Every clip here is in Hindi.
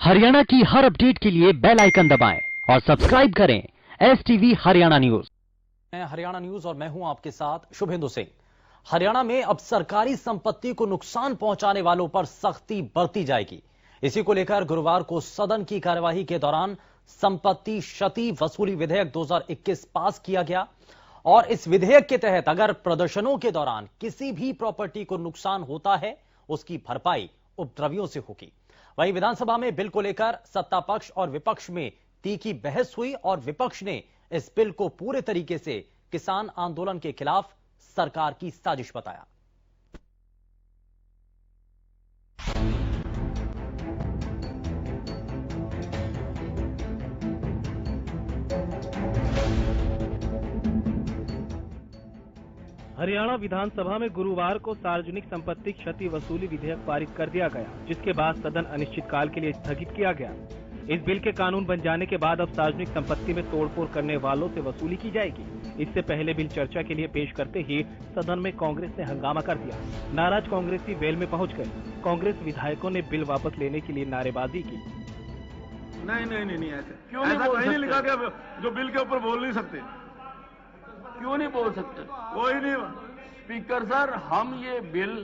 हरियाणा की हर अपडेट के लिए बेल आइकन दबाएं और सब्सक्राइब करें STV हरियाणा न्यूज। मैं हरियाणा न्यूज और मैं हूं आपके साथ शुभेंदु सिंह। हरियाणा में अब सरकारी संपत्ति को नुकसान पहुंचाने वालों पर सख्ती बरती जाएगी। इसी को लेकर गुरुवार को सदन की कार्यवाही के दौरान संपत्ति क्षति वसूली विधेयक 2021 पास किया गया और इस विधेयक के तहत अगर प्रदर्शनों के दौरान किसी भी प्रॉपर्टी को नुकसान होता है उसकी भरपाई उपद्रवियों से होगी। वहीं विधानसभा में बिल को लेकर सत्ता पक्ष और विपक्ष में तीखी बहस हुई और विपक्ष ने इस बिल को पूरे तरीके से किसान आंदोलन के खिलाफ सरकार की साजिश बताया। हरियाणा विधानसभा में गुरुवार को सार्वजनिक संपत्ति क्षति वसूली विधेयक पारित कर दिया गया, जिसके बाद सदन अनिश्चितकाल के लिए स्थगित किया गया। इस बिल के कानून बन जाने के बाद अब सार्वजनिक संपत्ति में तोड़फोड़ करने वालों से वसूली की जाएगी। इससे पहले बिल चर्चा के लिए पेश करते ही सदन में कांग्रेस ने हंगामा कर दिया। नाराज कांग्रेसी वेल में पहुंच गए। कांग्रेस विधायकों ने बिल वापस लेने के लिए नारेबाजी की। नहीं ऐसे क्यों नहीं लिखा गया जो बिल के ऊपर बोल नहीं सकते? क्यों नहीं बोल सकते? कोई नहीं। स्पीकर सर, हम ये बिल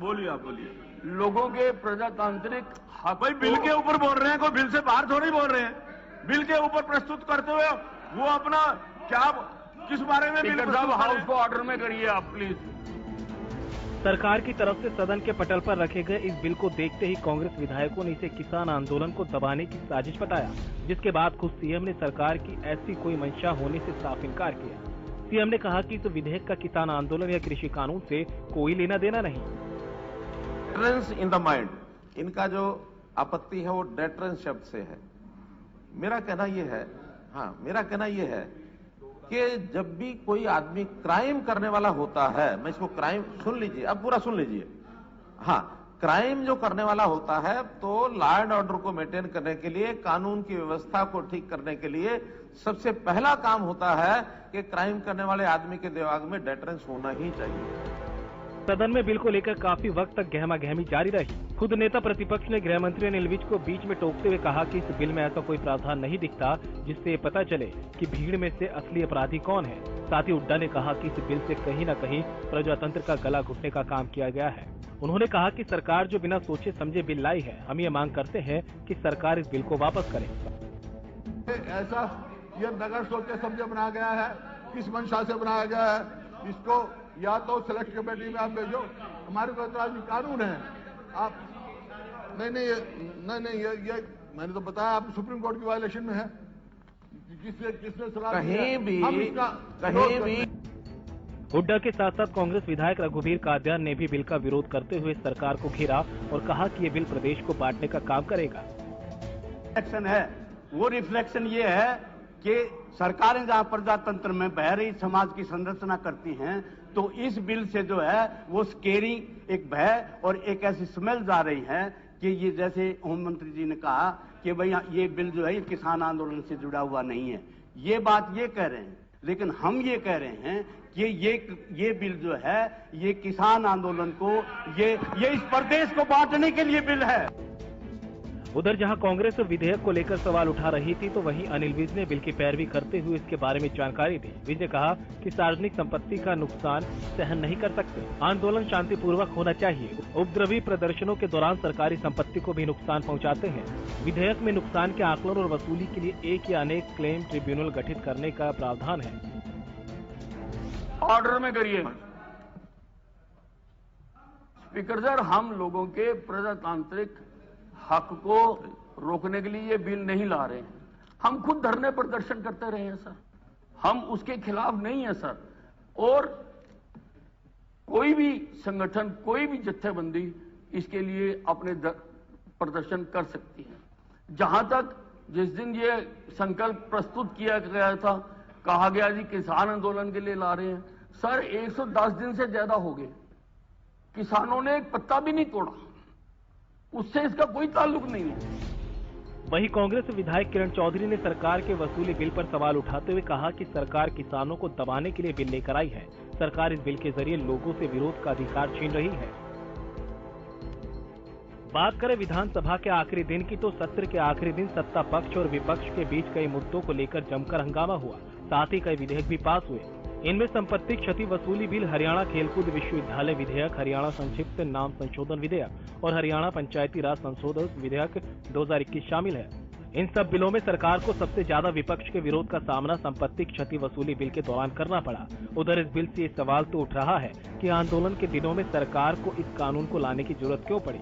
बोलिए, आप बोलिए। लोगों के प्रजातांत्रिक हक, भाई बिल के ऊपर बोल रहे हैं, कोई बिल से बाहर थोड़ी बोल रहे हैं। बिल के ऊपर प्रस्तुत करते हुए वो अपना क्या किस बारे में बिल साहब हाउस को ऑर्डर में करिए आप प्लीज। सरकार की तरफ से सदन के पटल पर रखे गए इस बिल को देखते ही कांग्रेस विधायकों ने इसे किसान आंदोलन को दबाने की साजिश बताया, जिसके बाद खुद सीएम ने सरकार की ऐसी कोई मंशा होने से साफ इनकार किया। सीएम ने कहा कि इस विधेयक का किसान आंदोलन या कृषि कानून से कोई लेना देना नहीं। डेटरेंस इन द माइंड, इनका जो आपत्ति है वो डेटरेंस शब्द से है। मेरा कहना यह है कि जब भी कोई आदमी क्राइम करने वाला होता है, मैं इसको क्राइम सुन लीजिए, अब पूरा सुन लीजिए। हाँ, क्राइम जो करने वाला होता है तो लॉ एंड ऑर्डर को मेंटेन करने के लिए, कानून की व्यवस्था को ठीक करने के लिए सबसे पहला काम होता है कि क्राइम करने वाले आदमी के दिमाग में डेटरेंस होना ही चाहिए। सदन में बिल को लेकर काफी वक्त तक गहमागहमी जारी रही। खुद नेता प्रतिपक्ष ने गृह मंत्री अनिल विज को बीच में टोकते हुए कहा कि इस बिल में ऐसा कोई प्रावधान नहीं दिखता जिससे ये पता चले कि भीड़ में से असली अपराधी कौन है। साथ ही हुड्डा ने कहा कि इस बिल से कहीं न कहीं प्रजातंत्र का गला घुटने का काम किया गया है। उन्होंने कहा कि सरकार जो बिना सोचे समझे बिल लाई है, हम ये मांग करते हैं कि सरकार इस बिल को वापस करे। ऐसा यह नगर सोचे समझे बनाया गया है, किस मंशा से बनाया गया है, इसको या तो सेलेक्ट कमेटी में आप भेजो। हमारे को कानून है। आप नहीं ये मैंने तो बताया, आप सुप्रीम कोर्ट की वायलेशन में है। किसने सलाह कहीं भी हुड्डा के साथ साथ कांग्रेस विधायक रघुवीर कादियान ने भी बिल का विरोध करते हुए सरकार को घेरा और कहा कि ये बिल प्रदेश को बांटने का काम करेगा। रिफ्लेक्शन है, वो रिफ्लेक्शन ये है कि सरकारें जहां प्रजातंत्र में बह रही समाज की संरचना करती हैं, तो इस बिल से जो है वो स्केरी एक भय और एक ऐसी स्मेल जा रही है कि ये, जैसे होम मंत्री जी ने कहा कि भाई ये बिल जो है ये किसान आंदोलन से जुड़ा हुआ नहीं है। ये बात ये कह रहे हैं, लेकिन हम ये कह रहे हैं कि ये बिल जो है ये किसान आंदोलन को, ये इस प्रदेश को बांटने के लिए बिल है। उधर जहां कांग्रेस विधेयक को लेकर सवाल उठा रही थी, तो वहीं अनिल विज ने बिल की पैरवी करते हुए इसके बारे में जानकारी दी। विज ने कहा कि सार्वजनिक संपत्ति का नुकसान सहन नहीं कर सकते, आंदोलन शांतिपूर्वक होना चाहिए। उपद्रवी प्रदर्शनों के दौरान सरकारी संपत्ति को भी नुकसान पहुंचाते हैं। विधेयक में नुकसान के आकलन और वसूली के लिए एक या अनेक क्लेम ट्रिब्यूनल गठित करने का प्रावधान है। ऑर्डर में करिए। स्पीकर सर, हम लोगों के प्रजातांत्रिक हक को रोकने के लिए ये बिल नहीं ला रहे हैं। हम खुद धरने प्रदर्शन करते रहे हैं सर, हम उसके खिलाफ नहीं है सर। और कोई भी संगठन, कोई भी जत्थेबंदी इसके लिए अपने प्रदर्शन कर सकती है। जहां तक जिस दिन ये संकल्प प्रस्तुत किया गया था, कहा गया जी किसान आंदोलन के लिए ला रहे हैं। सर 110 दिन से ज्यादा हो गए, किसानों ने एक पत्ता भी नहीं तोड़ा, उससे इसका कोई ताल्लुक नहीं है। वहीं कांग्रेस विधायक किरण चौधरी ने सरकार के वसूली बिल पर सवाल उठाते हुए कहा कि सरकार किसानों को दबाने के लिए बिल लेकर आई है। सरकार इस बिल के जरिए लोगों से विरोध का अधिकार छीन रही है। बात करें विधानसभा के आखिरी दिन की, तो सत्र के आखिरी दिन सत्ता पक्ष और विपक्ष के बीच कई मुद्दों को लेकर जमकर हंगामा हुआ। साथ ही कई विधेयक भी पास हुए। इनमें संपत्ति क्षति वसूली बिल, हरियाणा खेलकूद विश्वविद्यालय विधेयक, हरियाणा संक्षिप्त नाम संशोधन विधेयक और हरियाणा पंचायती राज संशोधन विधेयक 2021 शामिल है। इन सब बिलों में सरकार को सबसे ज्यादा विपक्ष के विरोध का सामना संपत्ति क्षति वसूली बिल के दौरान करना पड़ा। उधर इस बिल से ये सवाल तो उठ रहा है कि आंदोलन के दिनों में सरकार को इस कानून को लाने की जरूरत क्यों पड़ी।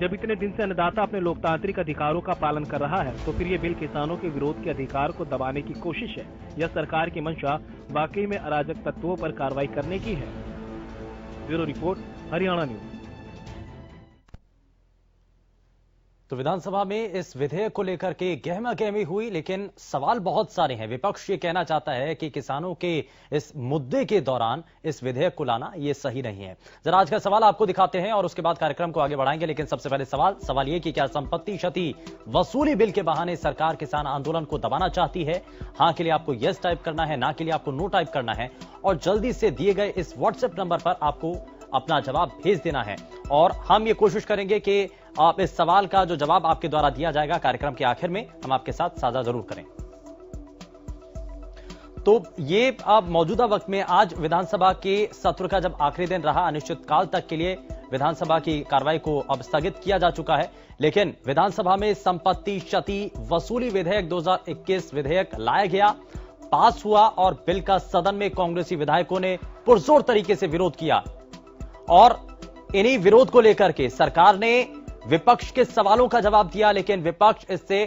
जब इतने दिन से अन्नदाता अपने लोकतांत्रिक अधिकारों का पालन कर रहा है, तो फिर ये बिल किसानों के विरोध के अधिकार को दबाने की कोशिश है या सरकार की मंशा वाकई में अराजक तत्वों पर कार्रवाई करने की है। Bureau report, Haryana news. तो विधानसभा में इस विधेयक को लेकर के गहमा-गहमी हुई, लेकिन सवाल बहुत सारे हैं। विपक्ष ये कहना चाहता है कि किसानों के इस मुद्दे के दौरान इस विधेयक को लाना ये सही नहीं है। जरा आज का सवाल आपको दिखाते हैं और उसके बाद कार्यक्रम को आगे बढ़ाएंगे। लेकिन सबसे पहले सवाल ये कि क्या संपत्ति क्षति वसूली बिल के बहाने सरकार किसान आंदोलन को दबाना चाहती है? हाँ के लिए आपको यस टाइप करना है, ना के लिए आपको नो टाइप करना है और जल्दी से दिए गए इस व्हाट्सएप नंबर पर आपको अपना जवाब भेज देना है। और हम ये कोशिश करेंगे कि आप इस सवाल का जो जवाब आपके द्वारा दिया जाएगा कार्यक्रम के आखिर में हम आपके साथ साझा जरूर करें। तो ये अब मौजूदा वक्त में आज विधानसभा के सत्र का जब आखिरी दिन रहा, अनिश्चितकाल तक के लिए विधानसभा की कार्रवाई को अब स्थगित किया जा चुका है। लेकिन विधानसभा में संपत्ति क्षति वसूली विधेयक 2021 विधेयक लाया गया, पास हुआ और बिल का सदन में कांग्रेसी विधायकों ने पुरजोर तरीके से विरोध किया और इन्हीं विरोध को लेकर के सरकार ने विपक्ष के सवालों का जवाब दिया, लेकिन विपक्ष इससे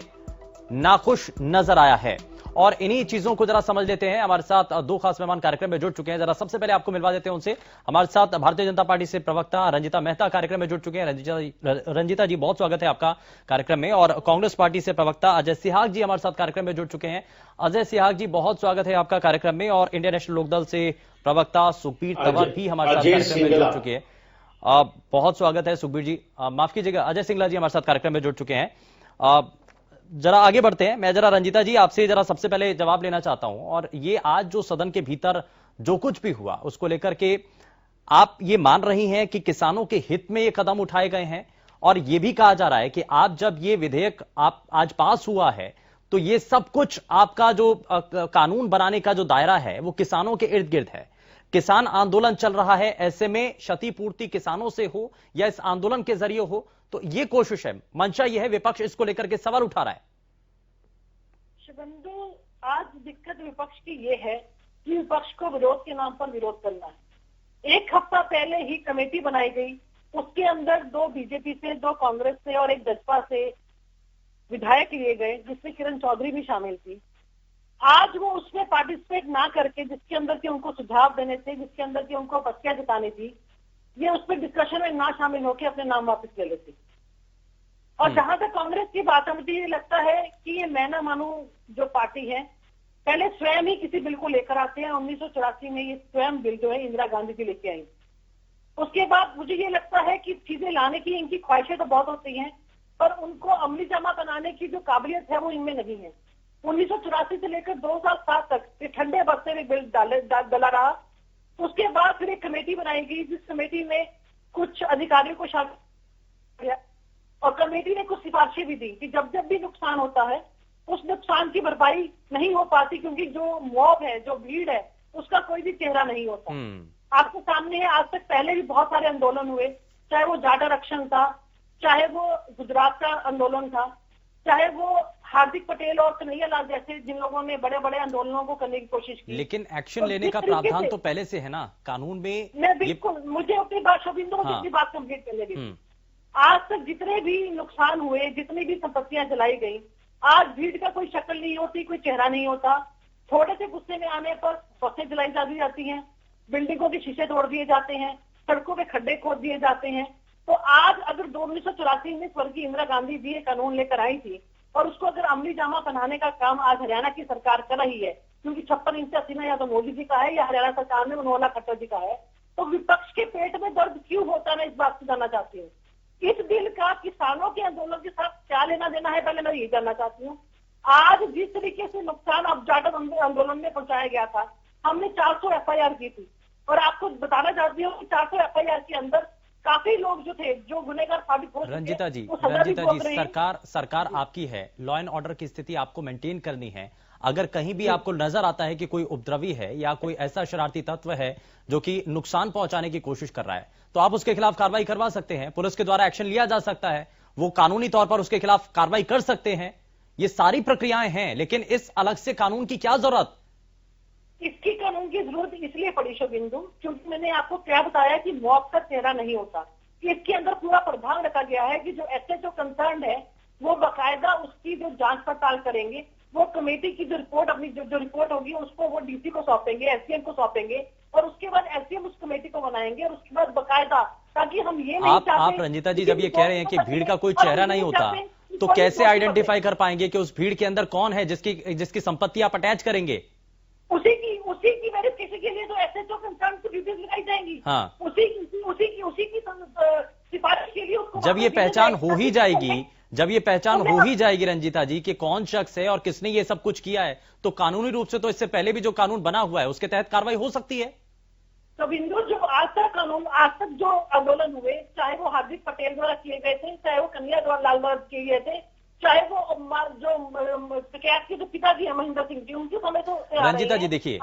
नाखुश नजर आया है। और इन्हीं चीजों को जरा समझ लेते हैं। हमारे साथ दो खास मेहमान कार्यक्रम में जुड़ चुके हैं। जरा सबसे पहले आपको मिलवा देते हैं उनसे। हमारे साथ भारतीय जनता पार्टी से प्रवक्ता रंजीता मेहता कार्यक्रम में जुड़ चुके हैं। रंजीता जी, बहुत स्वागत है आपका कार्यक्रम में। और कांग्रेस पार्टी से प्रवक्ता अजय सिहाग जी हमारे साथ कार्यक्रम में जुड़ चुके हैं। अजय सिहाग जी, बहुत स्वागत है आपका कार्यक्रम में। और इंडियन नेशनल लोकदल से प्रवक्ता सुखबीर तंवर भी हमारे साथ कार्यक्रम में जुड़ चुके हैं। बहुत स्वागत है सुखबीर जी, माफ कीजिएगा अजय सिंगला जी हमारे साथ कार्यक्रम में जुड़ चुके हैं। जरा आगे बढ़ते हैं। मैं जरा रंजीता जी आपसे जरा सबसे पहले जवाब लेना चाहता हूं। और ये आज जो सदन के भीतर जो कुछ भी हुआ उसको लेकर के आप ये मान रही हैं कि किसानों के हित में ये कदम उठाए गए हैं, और ये भी कहा जा रहा है कि आप जब ये विधेयक आप आज पास हुआ है तो ये सब कुछ आपका जो कानून बनाने का जो दायरा है वो किसानों के इर्द गिर्द है। किसान आंदोलन चल रहा है, ऐसे में क्षतिपूर्ति किसानों से हो या इस आंदोलन के जरिए हो, तो ये कोशिश है, मंशा ये है, विपक्ष इसको लेकर के सवाल उठा रहा है। शुभेंदु, आज दिक्कत विपक्ष की ये है कि विपक्ष को विरोध के नाम पर विरोध करना है। एक हफ्ता पहले ही कमेटी बनाई गई, उसके अंदर 2 बीजेपी से, 2 कांग्रेस से और 1 जसपा से विधायक लिए गए, जिसमें किरण चौधरी भी शामिल थी। आज वो उसमें पार्टिसिपेट ना करके, जिसके अंदर के उनको सुझाव देने थे, जिसके अंदर के उनको पत्तियां जतानी थी, ये उसमें डिस्कशन में ना शामिल होकर अपने नाम वापस ले लेते। और जहां तक कांग्रेस की बात है, मुझे ये लगता है कि ये मैं ना मानू जो पार्टी है, पहले स्वयं ही किसी बिल को लेकर आते हैं। 1984 में ये स्वयं बिल जो है इंदिरा गांधी जी लेके आई। उसके बाद मुझे ये लगता है कि चीजें लाने की इनकी ख्वाहिशें तो बहुत होती हैं, पर उनको अमली जामा बनाने की जो काबिलियत है वो इनमें नहीं है। 1984 से लेकर 2007 तक ये ठंडे बस्ते में बिल डला रहा। उसके बाद फिर एक कमेटी बनाई गई, जिस कमेटी में कुछ अधिकारियों को शामिल किया और कमेटी ने कुछ सिफारिशें भी दी कि जब जब भी नुकसान होता है उस नुकसान की भरपाई नहीं हो पाती, क्योंकि जो मॉब है, जो भीड़ है, उसका कोई भी चेहरा नहीं होता। आपके सामने है, आज तक पहले भी बहुत सारे आंदोलन हुए, चाहे वो जाट आरक्षण था, चाहे वो गुजरात का आंदोलन था, चाहे वो हार्दिक पटेल और कन्हैया लाल जैसे जिन लोगों ने बड़े बड़े आंदोलनों को करने की कोशिश की। लेकिन एक्शन लेने का प्रावधान तो पहले से है ना कानून में। मैं बिल्कुल, मुझे अपनी बात शुभेंदु, मुझे अपनी बात कंप्लीट करने दी। आज तक जितने भी नुकसान हुए, जितनी भी संपत्तियां जलाई गई, आज भीड़ का कोई शक्ल नहीं होती, कोई चेहरा नहीं होता। थोड़े से गुस्से में आने पर बसें जलाई जाती हैं, बिल्डिंगों के शीशे तोड़ दिए जाते हैं, सड़कों पे खड्डे खोद दिए जाते हैं। तो आज अगर 1984 में स्वर्गीय इंदिरा गांधी जी ये कानून लेकर आई थी और उसको अगर अमली जामा बनाने का काम आज हरियाणा की सरकार कर रही है, क्योंकि 56 इंच सीना या तो मोदी जी का है या हरियाणा सरकार में मनोहर खट्टर जी का है, तो विपक्ष के पेट में दर्द क्यों होता है, मैं इस बात से जानना चाहती हूँ। इस बिल का किसानों के आंदोलन के साथ क्या लेना देना है, पहले मैं ये जानना चाहती हूँ। आज जिस तरीके से नुकसान अब जाट आंदोलन में पहुंचाया गया था, हमने 400 FIR की थी और आपको बताना चाहती हूँ कि 400 FIR के अंदर काफी लोग जो थे, जो गुनहगार साबित हो चुके, रंजीता जी, वो सजा भी भोग रहे हैं। सरकार आपकी है, लॉ एंड ऑर्डर की स्थिति आपको मेंटेन करनी है। अगर कहीं भी आपको नजर आता है कि कोई उपद्रवी है या कोई ऐसा शरारती तत्व है जो कि नुकसान पहुंचाने की कोशिश कर रहा है, तो आप उसके खिलाफ कार्रवाई करवा सकते हैं, पुलिस के द्वारा एक्शन लिया जा सकता है, वो कानूनी तौर पर उसके खिलाफ कार्रवाई कर सकते हैं। ये सारी प्रक्रियाएं हैं, लेकिन इस अलग से कानून की क्या जरूरत? इसकी कानून की जरूरत इसलिए पड़ी शुभेंदु, क्योंकि मैंने आपको क्या बताया कि मौत का चेहरा नहीं होता। इसके अंदर पूरा प्रावधान रखा गया है कि जो एसएचओ कंसर्न है वो बाकायदा उसकी जो जांच पड़ताल करेंगे, वो कमेटी की जो रिपोर्ट, अपनी जो रिपोर्ट होगी उसको वो डीसी को सौंपेंगे, एसडीएम को सौंपेंगे, और उसके बाद एसडीएम उस कमेटी को बनाएंगे, और उसके बाद बाकायदा, ताकि हम ये नहीं चाहते। आप रंजीता जी, जब ये कह रहे हैं कि भीड़ का कोई चेहरा नहीं होता, तो कैसे आइडेंटिफाई कर पाएंगे कि उस भीड़ के अंदर कौन है जिसकी संपत्ति आप अटैच करेंगे? उसी की वेरिफिकेशन के लिए तो एसएचओ कंसर्न को ड्यूटीज लगाई जाएंगी। हाँ, उसी की सिफारिश के लिए उसको जब ये पहचान हो ही जाएगी रंजीता जी कि कौन शख्स है और किसने ये सब कुछ किया है, तो कानूनी रूप से तो इससे पहले भी जो कानून बना हुआ है उसके तहत कार्रवाई हो सकती है। तो बिंदु, जो आज तक जो आंदोलन हुए, चाहे वो हार्दिक पटेल द्वारा किए गए थे, चाहे वो कन्हैया लाल द्वारा किए गए थे, चाहे वो जो प्रख्यात के जो पिताजी है महेंद्र सिंह जी, उनके समय तो रंजीता जी देखिए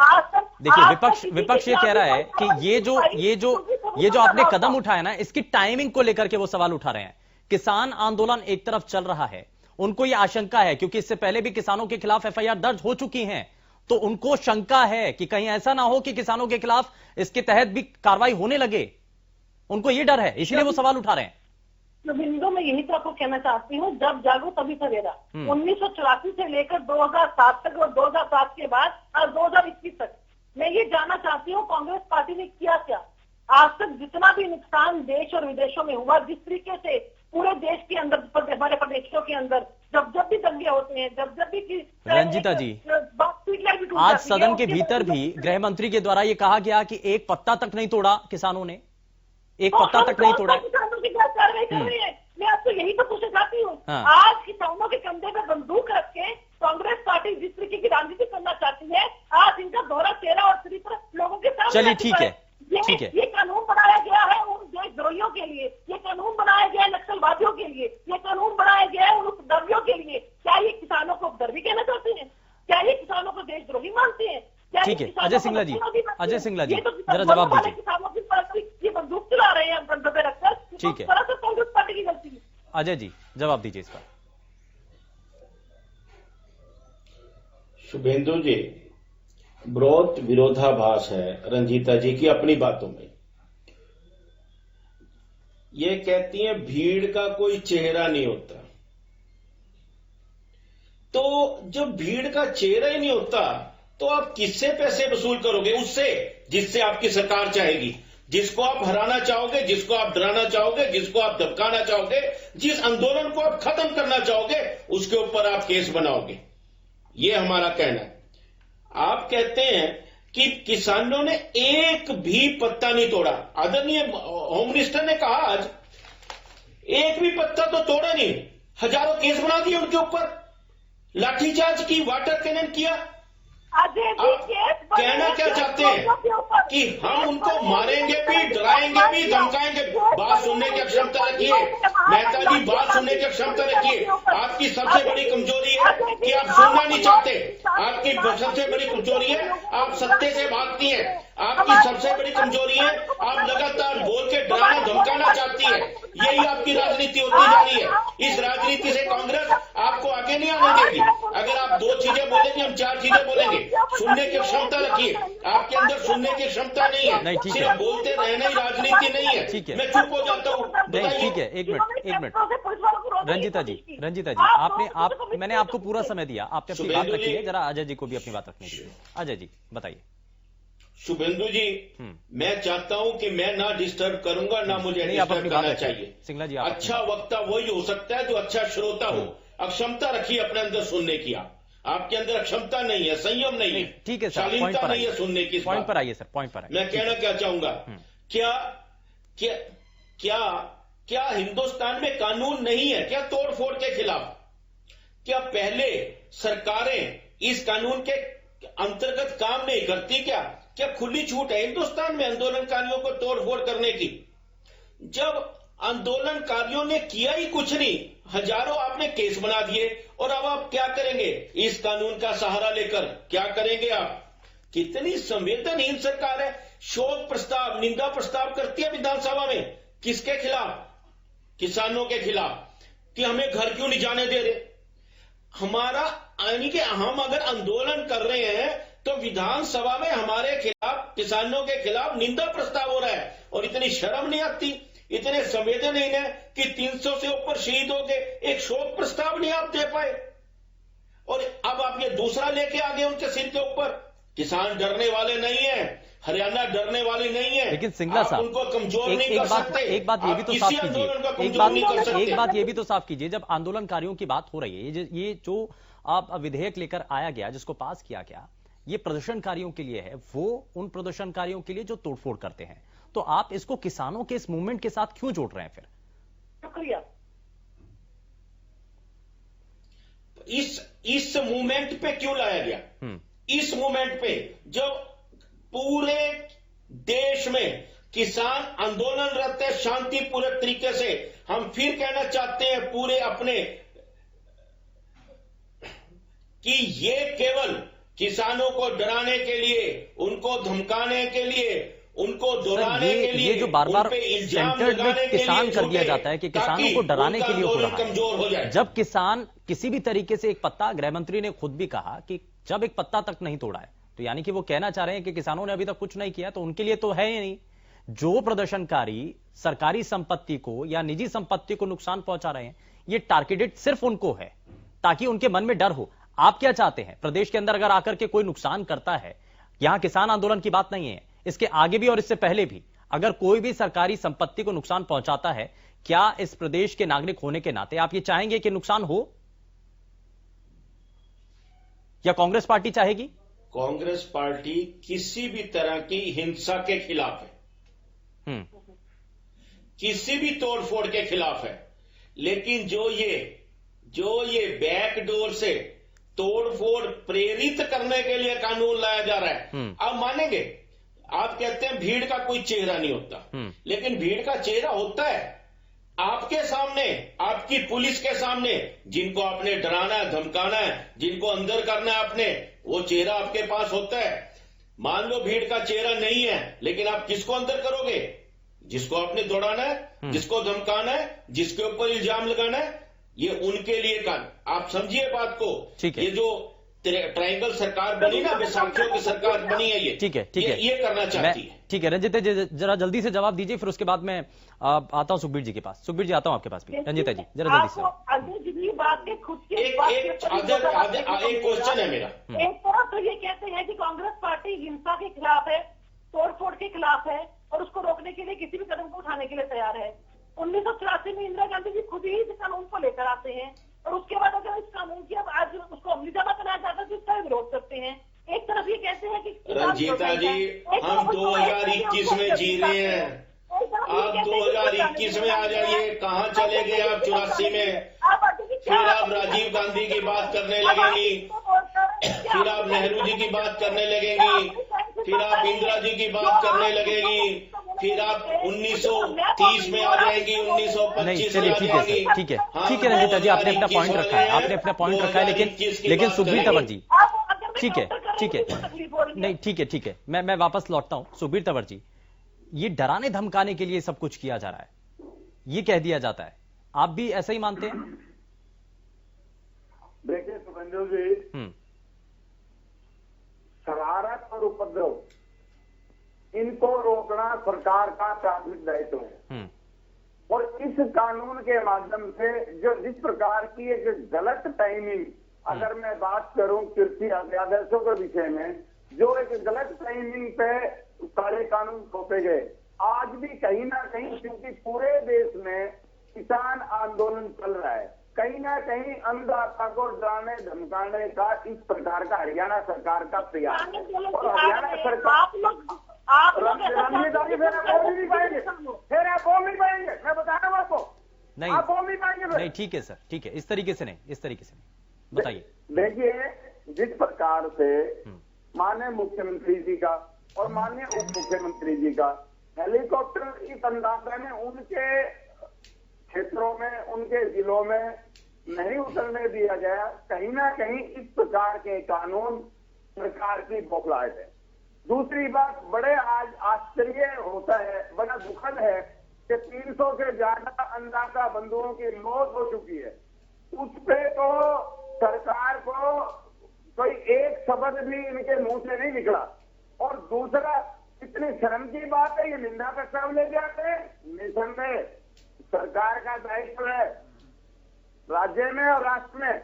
विपक्ष ये कह रहा है कि ये जो आपने कदम उठाया ना, इसकी टाइमिंग को लेकर के वो सवाल उठा रहे हैं। किसान आंदोलन एक तरफ चल रहा है, उनको ये आशंका है क्योंकि इससे पहले भी किसानों के खिलाफ एफआईआर दर्ज हो चुकी हैं, तो उनको शंका है कि कहीं ऐसा ना हो कि किसानों के खिलाफ इसके तहत भी कार्रवाई होने लगे। उनको ये डर है, इसलिए वो सवाल उठा रहे हैं। तो बिंदु, मैं यही तो आपको कहना चाहती हूँ, जब जागो तभी सवेरा। 1984 से लेकर 2007 तक और 2007 के बाद और 2021 तक मैं ये जानना चाहती हूँ कांग्रेस पार्टी ने किया क्या। आज तक जितना भी नुकसान देश और विदेशों में हुआ, जिस तरीके से पूरे देश के अंदर, हमारे प्रदेशों के अंदर जब भी दंगे होते हैं, जब भी रंजीता जी, आज सदन के भीतर भी गृह मंत्री के द्वारा ये कहा गया कि एक पत्ता तक नहीं तोड़ा किसानों ने, एक पत्ता तक नहीं तोड़ा। किसानों की कार्रवाई कर रही है। मैं आपको यही तो पूछना चाहती हूँ, आज किसानों के कंधे पे बंदूक रख के कांग्रेस पार्टी जिस तरीके की राजनीति करना चाहती है, आज इनका दोहरा चेहरा और चरित्र लोगों के सामने। चलिए ठीक है। ये कानून बनाया गया है उन देशद्रोहियों के लिए, ये कानून बनाया गया है नक्सलवादियों के लिए, ये कानून बनाया गया है उन उपद्रवियों के लिए। क्या ये किसानों को उपद्रवी कहना चाहते हैं? क्या ये किसानों को देशद्रोही मानते हैं? ठीक है, अजय सिंगला जी, जरा जवाब दीजिए। किसानों की तरफ ये बंदूक चला रहे हैं कंधे पे रखकर, ठीक है, कांग्रेस पार्टी की गलती है। अजय जी जवाब दीजिए इस पर। शुभेंदु जी, बहुत विरोधाभास है रंजीता जी की अपनी बातों में। ये कहती हैं भीड़ का कोई चेहरा नहीं होता, तो जब भीड़ का चेहरा ही नहीं होता तो आप किससे पैसे वसूल करोगे? उससे जिससे आपकी सरकार चाहेगी, जिसको आप हराना चाहोगे, जिसको आप डराना चाहोगे, जिसको आप धमकाना चाहोगे, जिस आंदोलन को आप खत्म करना चाहोगे, उसके ऊपर आप केस बनाओगे। ये हमारा कहना है। आप कहते हैं कि किसानों ने एक भी पत्ता नहीं तोड़ा। आदरणीय होम मिनिस्टर ने कहा आज एक भी पत्ता तो तोड़ा नहीं, हजारों केस बना दिए उनके ऊपर, लाठीचार्ज की, वाटर कैनन किया। आप कहना क्या चाहते हैं कि हम उनको मारेंगे भी, डराएंगे भी, धमकाएंगे? बात सुनने की क्षमता रखिए मेहता जी, बात सुनने की क्षमता रखिए। आपकी सबसे बड़ी कमजोरी है कि आप सुनना नहीं चाहते। आपकी सबसे बड़ी कमजोरी है आप सत्य से भागती हैं। आपकी सबसे बड़ी कमजोरी है आप लगातार बोल के डराना धमकाना चाहती है। यही आपकी राजनीति होती जा रही है। इस राजनीति से कांग्रेस आपको आगे नहीं आने देगी। अगर आप दो चीजें बोलेंगे, हम चार चीजें बोलेंगे। सुनने की क्षमता रखिए, आपके अंदर सुनने की क्षमता नहीं है। नहीं, ठीक है, सिर्फ बोलते रहना ही राजनीति नहीं है। ठीक है, मैं चुप हो जाता हूँ। नहीं, ठीक है, एक मिनट रंजीता जी, मैंने आपको पूरा समय दिया, आपने अपनी बात रखी है, जरा अजय जी को भी अपनी बात रखने दीजिए। अजय जी बताइए। शुभेंदु जी, मैं चाहता हूं कि मैं ना डिस्टर्ब करूंगा, ना मुझे डिस्टर्ब करना चाहिए। सिंगला जी, अच्छा वक्ता वही हो सकता है जो अच्छा श्रोता हो। अक्षमता रखिए अपने अंदर सुनने की। आपके अंदर क्षमता नहीं है, संयम नहीं है, ठीक है, शालीनता नहीं है सुनने की। पॉइंट पर आइए सर, पॉइंट पर आइए। मैं कहना क्या चाहूंगा, क्या हिंदुस्तान में कानून नहीं है क्या तोड़फोड़ के खिलाफ? क्या पहले सरकारें इस कानून के अंतर्गत काम नहीं करती? क्या खुली छूट है हिंदुस्तान में आंदोलनकारियों को तोड़फोड़ करने की? जब आंदोलनकारियों ने किया ही कुछ नहीं, हजारों आपने केस बना दिए, और अब आप क्या करेंगे? इस कानून का सहारा लेकर क्या करेंगे आप? कितनी संवेदनहीन सरकार है। शोक प्रस्ताव, निंदा प्रस्ताव करती है विधानसभा में, किसके खिलाफ? किसानों के खिलाफ, कि हमें घर क्यों नहीं जाने दे रहे। हमारा यानी कि हम अगर आंदोलन कर रहे हैं तो विधानसभा में हमारे खिलाफ, किसानों के खिलाफ निंदा प्रस्ताव हो रहा है, और इतनी शर्म नहीं आती, इतने संवेदनहीन है कि 300 से ऊपर शहीद हो गए, एक शोक प्रस्ताव नहीं आप दे पाए। और अब आप ये दूसरा लेके आ गए उनके सिर के ऊपर। किसान डरने वाले नहीं है, हरियाणा डरने वाली नहीं है। लेकिन सिंगला साहब, उनको कमजोर नहीं कर सकते। एक बात ये भी तो साफ कीजिए, एक बात ये भी तो साफ कीजिए, जब आंदोलनकारियों की बात हो रही है, ये जो आप विधेयक लेकर आया गया, जिसको पास किया गया, ये प्रदर्शनकारियों के लिए है, वो उन प्रदर्शनकारियों के लिए जो तोड़फोड़ करते हैं, तो आप इसको किसानों के इस मूवमेंट के साथ क्यों जोड़ रहे हैं फिर? शुक्रिया। इस मूवमेंट पे क्यों लाया गया? इस मूवमेंट पे जो पूरे देश में किसान आंदोलनरत है शांतिपूर्ण तरीके से, हम फिर कहना चाहते हैं पूरे अपने कि ये केवल किसानों को डराने के लिए, उनको धमकाने के लिए, उनको दोहराने के लिए, ये जो बार बार सेंटर्ड में किसान कर दिया जाता है कि किसानों को डराने के लिए हो रहा है। जब किसान किसी भी तरीके से एक पत्ता, गृह मंत्री ने खुद भी कहा कि जब एक पत्ता तक नहीं तोड़ा है, तो यानी कि वो कहना चाह रहे हैं कि किसानों ने अभी तक कुछ नहीं किया, तो उनके लिए तो है ही नहीं। जो प्रदर्शनकारी सरकारी संपत्ति को या निजी संपत्ति को नुकसान पहुंचा रहे हैं, ये टारगेटेड सिर्फ उनको है ताकि उनके मन में डर हो। आप क्या चाहते हैं? प्रदेश के अंदर अगर आकर के कोई नुकसान करता है, यहां किसान आंदोलन की बात नहीं है, इसके आगे भी और इससे पहले भी अगर कोई भी सरकारी संपत्ति को नुकसान पहुंचाता है, क्या इस प्रदेश के नागरिक होने के नाते आप ये चाहेंगे कि नुकसान हो, या कांग्रेस पार्टी चाहेगी? कांग्रेस पार्टी किसी भी तरह की हिंसा के खिलाफ है, किसी भी तोड़फोड़ के खिलाफ है। लेकिन जो ये बैकडोर से तोड़फोड़ प्रेरित करने के लिए कानून लाया जा रहा है, आप मानेंगे? आप कहते हैं भीड़ का कोई चेहरा नहीं होता, लेकिन भीड़ का चेहरा होता है आपके सामने, आपकी पुलिस के सामने। जिनको आपने डराना है, धमकाना है, जिनको अंदर करना है आपने, वो चेहरा आपके पास होता है। मान लो भीड़ का चेहरा नहीं है, लेकिन आप किसको अंदर करोगे? जिसको आपने दौड़ाना है, जिसको धमकाना है, जिसके ऊपर इल्जाम लगाना है, ये उनके लिए आप समझिए बात को। ये जो ट्रायंगल सरकार बनी ना, विसाखियों की सरकार बनी है, ये ठीक है, ये करना चाहती है। ठीक है रंजिता जी, जरा जल्दी से जवाब दीजिए, फिर उसके बाद मैं आता हूं सुखबीर जी के पास। सुखबीर जी, आता हूं आपके पास भी। रंजिता जी, जरा जल्दी से। एक क्वेश्चन है मेरा। एक तरफ तो ये कहते हैं कि कांग्रेस पार्टी हिंसा के खिलाफ है, तोड़फोड़ के खिलाफ है, और उसको रोकने के लिए किसी भी कदम को उठाने के लिए तैयार है। 1984 में इंदिरा गांधी जी खुद ही इस कानून को लेकर आते हैं, और उसके बाद अगर इस कानून की अब आज उसको अमलीजामा बनाया जाता है तो इसका विरोध करते हैं। एक तरफ ये कहते हैं कि रंजीता जी, हम 2021 में जी रहे हैं, आप 2021 में आ जाइए। कहाँ चले गए आप 84 में? फिर आप राजीव गांधी की बात करने लगेंगी, फिर आप नेहरू जी की बात करने लगेंगी, फिर आप इंदिरा जी की बात करने लगेंगी, फिर आप 1930 में आ जाएंगी, 1925 में आ जाएंगी। ठीक है रंजीता जी, आपने अपना पॉइंट रखा है, आपने अपना पॉइंट रखा है, लेकिन सुखबीर तंवर जी, ठीक है नहीं, ठीक है, मैं वापस लौटता हूं। सुखबीर तंवर जी, ये डराने धमकाने के लिए सब कुछ किया जा रहा है, ये कह दिया जाता है, आप भी ऐसा ही मानते हैं? देखिए सुखेंदु जी, शरारत और उपद्रव, इनको रोकना सरकार का प्राथमिक दायित्व है। और इस कानून के माध्यम से जो जिस प्रकार की एक गलत टाइमिंग, अगर मैं बात करूं कृषि अध्यादेशों के विषय में, जो एक गलत टाइमिंग पे सारे कानून थोपे गए, आज भी कहीं ना कहीं, क्योंकि पूरे देश में किसान आंदोलन चल रहा है, कहीं ना कहीं अन्नदाता को डराने धमकाने का इस प्रकार का हरियाणा सरकार का प्रयास है। और हरियाणा सरकार आप बोल नहीं पाएंगे, फिर आप बोल नहीं पाएंगे, मैं बता रहा हूँ आपको, नहीं आप बोल नहीं पाएंगे। नहीं, ठीक है सर, ठीक है, इस तरीके से नहीं, बताइए। देखिए, जिस प्रकार से माननीय मुख्यमंत्री जी का और माननीय उप मुख्यमंत्री जी का हेलीकॉप्टर की तंदाजा में उनके क्षेत्रों में, उनके जिलों में नहीं उतरने दिया गया। कहीं ना कहीं इस प्रकार के कानून सरकार की बौखलाहट है। दूसरी बात, बड़े आज आश्चर्य होता है, बड़ा दुखद है कि 300 से ज्यादा अंदाजा बंधुओं की मौत हो चुकी है। उस पे तो सरकार को कोई एक शब्द भी इनके मुंह से नहीं निकला। और दूसरा, इतनी शर्म की बात है, ये निंदा प्रस्ताव ले जाते हैं। निसंदेह सरकार का दायित्व है राज्य में और राष्ट्र में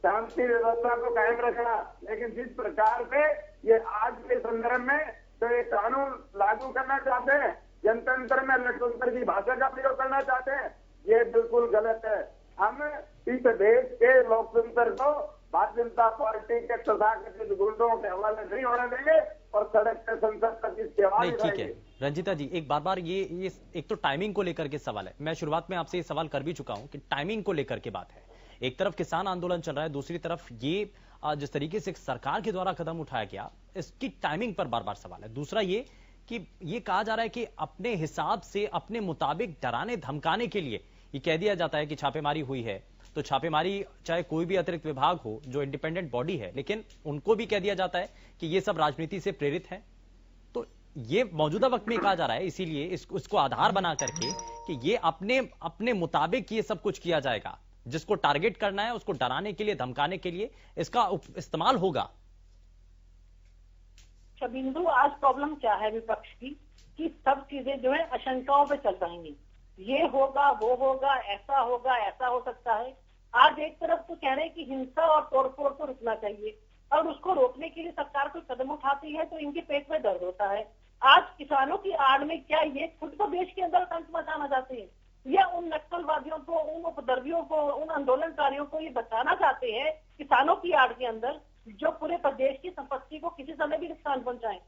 शांति व्यवस्था को कायम रखना, लेकिन जिस प्रकार से ये आज के संदर्भ में तो ये कानून लागू करना चाहते हैं, जनतंत्र में लोकतंत्र की भाषा का प्रयोग करना चाहते हैं, ये बिल्कुल गलत है। हम इस देश के लोकतंत्र को भारतीय जनता पार्टी के तथाकथित गुंडों के हवाले नहीं होने देंगे और सड़क से संसद तक इसकी आवाज नहीं, ठीक है रंजीता जी, एक बार ये एक तो टाइमिंग को लेकर के सवाल है। मैं शुरुआत में आपसे ये सवाल कर भी चुका हूं कि टाइमिंग को लेकर के बात है। एक तरफ किसान आंदोलन चल रहा है, दूसरी तरफ ये जिस तरीके से सरकार के द्वारा कदम उठाया गया, इसकी टाइमिंग पर बार बार सवाल है। दूसरा ये कि ये कहा जा रहा है कि अपने हिसाब से, अपने मुताबिक डराने धमकाने के लिए ये कह दिया जाता है कि छापेमारी हुई है, तो छापेमारी चाहे कोई भी अतिरिक्त विभाग हो जो इंडिपेंडेंट बॉडी है, लेकिन उनको भी कह दिया जाता है कि ये सब राजनीति से प्रेरित है। तो ये मौजूदा वक्त में कहा जा रहा है, इसीलिए इसको आधार बना करके कि ये अपने मुताबिक ये सब कुछ किया जाएगा, जिसको टारगेट करना है उसको डराने के लिए, धमकाने के लिए इसका इस्तेमाल होगा। बिंदु, आज प्रॉब्लम क्या है विपक्ष की कि सब चीजें जो है आशंकाओं पे चल रही हैं। ये होगा, वो होगा, ऐसा होगा, ऐसा हो सकता है। आज एक तरफ तो कह रहे हैं कि हिंसा और तोड़फोड़ को रुकना चाहिए, और उसको रोकने के लिए सरकार कोई कदम उठाती है तो इनके पेट में दर्द होता है। आज किसानों की आड़ में क्या ये खुद को देश के अंदर आतंक मचाना चाहते हैं, या उन नक्सलवादियों को, उन उपद्रवियों को, उन आंदोलनकारियों को ये बचाना चाहते हैं किसानों की आड़ के अंदर, जो पूरे प्रदेश की संपत्ति को किसी समय भी नुकसान पहुंचाएं?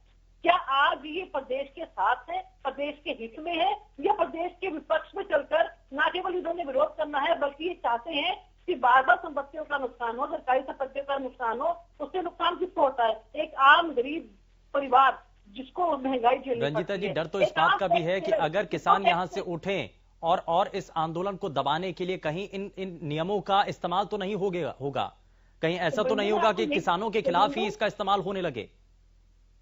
क्या आज ये प्रदेश के साथ है, प्रदेश के हित में है, या प्रदेश के विपक्ष में चलकर न केवल इन्होंने विरोध करना है, बल्कि ये चाहते हैं कि बार बार संपत्तियों का नुकसान हो, सरकारी संपत्तियों का नुकसान हो? उससे नुकसान किसको होता है? एक आम गरीब परिवार जिसको महंगाई झेलनी। रंजीता जी, डर तो इस बात का भी है कि अगर किसान यहां से उठें और इस आंदोलन को दबाने के लिए कहीं इन नियमों का इस्तेमाल तो नहीं होगा, कहीं ऐसा तो नहीं होगा कि किसानों के खिलाफ ही इसका इस्तेमाल होने लगे?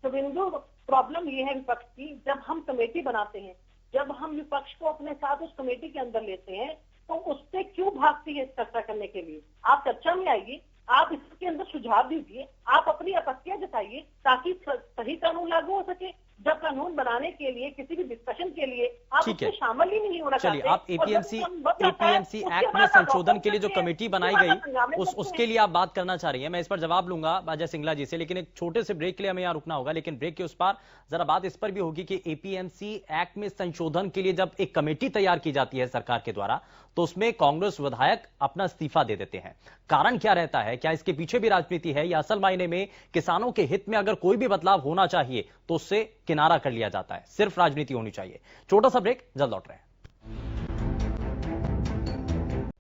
तो बिंदु, प्रॉब्लम ये है विपक्ष की, जब हम कमेटी बनाते हैं, जब हम विपक्ष को अपने साथ उस कमेटी के अंदर लेते हैं, तो उससे क्यों भागती है चर्चा करने के लिए? आप चर्चा में आइए, आप इसके अंदर सुझाव दीजिए, आप अपनी आपत्तियां जताइए, ताकि सही कानून लागू हो सके। जब कानून बनाने के लिए, किसी भी डिस्कशन के लिए आप उसमें शामिल ही नहीं होना चाहते। चलिए, आप एपीएमसी एक्ट में संशोधन के लिए जो कमेटी बनाई गई उसके लिए आप बात करना चाह रही हैं। मैं इस पर जवाब लूंगा अजय सिंगला जी से, लेकिन एक छोटे से ब्रेक के लिए हमें यहाँ रुकना होगा। लेकिन ब्रेक के उस पार जरा बात इस पर भी होगी कि एपीएमसी एक्ट में संशोधन के लिए जब एक कमेटी तैयार की जाती है सरकार के द्वारा, तो उसमें कांग्रेस विधायक अपना इस्तीफा दे देते हैं। कारण क्या रहता है? क्या इसके पीछे भी राजनीति है, या असल मायने में किसानों के हित में अगर कोई भी बदलाव होना चाहिए तो उससे किनारा कर लिया जाता है, सिर्फ राजनीति होनी चाहिए? छोटा सा ब्रेक, जल्द लौट रहे हैं।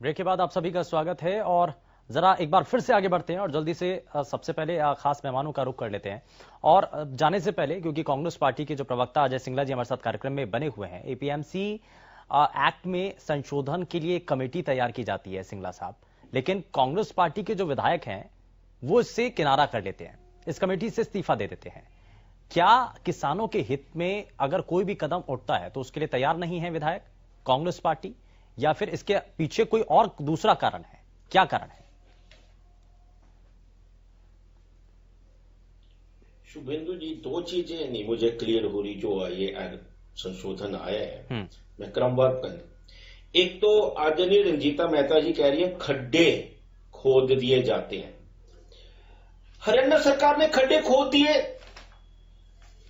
ब्रेक के बाद आप सभी का स्वागत है, और जरा एक बार फिर से आगे बढ़ते हैं और जल्दी से सबसे पहले खास मेहमानों का रुख कर लेते हैं। और जाने से पहले, क्योंकि कांग्रेस पार्टी के जो प्रवक्ता अजय सिंगला जी हमारे साथ कार्यक्रम में बने हुए हैं, एपीएमसी एक्ट में संशोधन के लिए एक कमेटी तैयार की जाती है सिंगला साहब, लेकिन कांग्रेस पार्टी के जो विधायक हैं वो इससे किनारा कर लेते हैं, इस कमेटी से इस्तीफा दे देते हैं। क्या किसानों के हित में अगर कोई भी कदम उठता है तो उसके लिए तैयार नहीं है विधायक, कांग्रेस पार्टी, या फिर इसके पीछे कोई और दूसरा कारण है? क्या कारण है? शुभेंदु जी, दो चीजें नहीं मुझे क्लियर हो रही जो ये संशोधन आया है, मैं क्रमवार कर। एक तो आदरणीय रंजीता मेहता जी कह रही है खड्डे खोद दिए जाते हैं। हरियाणा सरकार ने खड्डे खोद दिए,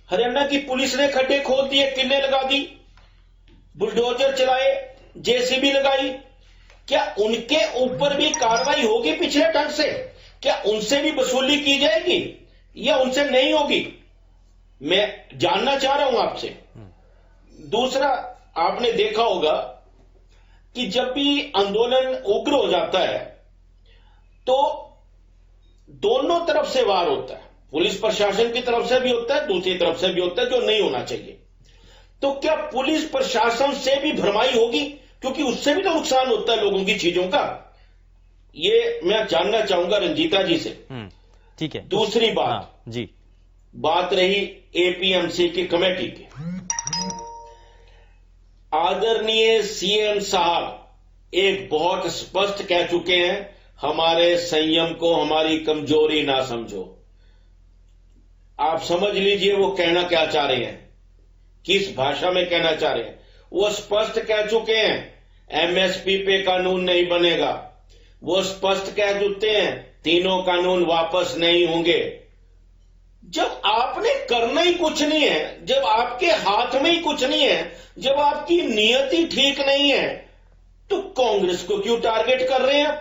हरियाणा की पुलिस ने खड्डे खोद दिए, किले लगा दी, बुलडोजर चलाए, जेसीबी लगाई। क्या उनके ऊपर भी कार्रवाई होगी पिछले ढंग से? क्या उनसे भी वसूली की जाएगी या उनसे नहीं होगी? मैं जानना चाह रहा हूं आपसे। दूसरा, आपने देखा होगा कि जब भी आंदोलन उग्र हो जाता है तो दोनों तरफ से वार होता है, पुलिस प्रशासन की तरफ से भी होता है, दूसरी तरफ से भी होता है, जो नहीं होना चाहिए। तो क्या पुलिस प्रशासन से भी भरमाई होगी? क्योंकि उससे भी तो नुकसान होता है लोगों की चीजों का। ये मैं जानना चाहूंगा रंजीता जी से। ठीक है। दूसरी बात, हाँ, जी, बात रही एपीएमसी की कमेटी की। आदरणीय सीएम साहब एक बहुत स्पष्ट कह चुके हैं, हमारे संयम को हमारी कमजोरी ना समझो। आप समझ लीजिए वो कहना क्या चाह रहे हैं, किस भाषा में कहना चाह रहे हैं। वो स्पष्ट कह चुके हैं एमएसपी पे कानून नहीं बनेगा। वो स्पष्ट कह चुके हैं तीनों कानून वापस नहीं होंगे। जब आपने करना ही कुछ नहीं है, जब आपके हाथ में ही कुछ नहीं है, जब आपकी नियत ही ठीक नहीं है, तो कांग्रेस को क्यों टारगेट कर रहे हैं?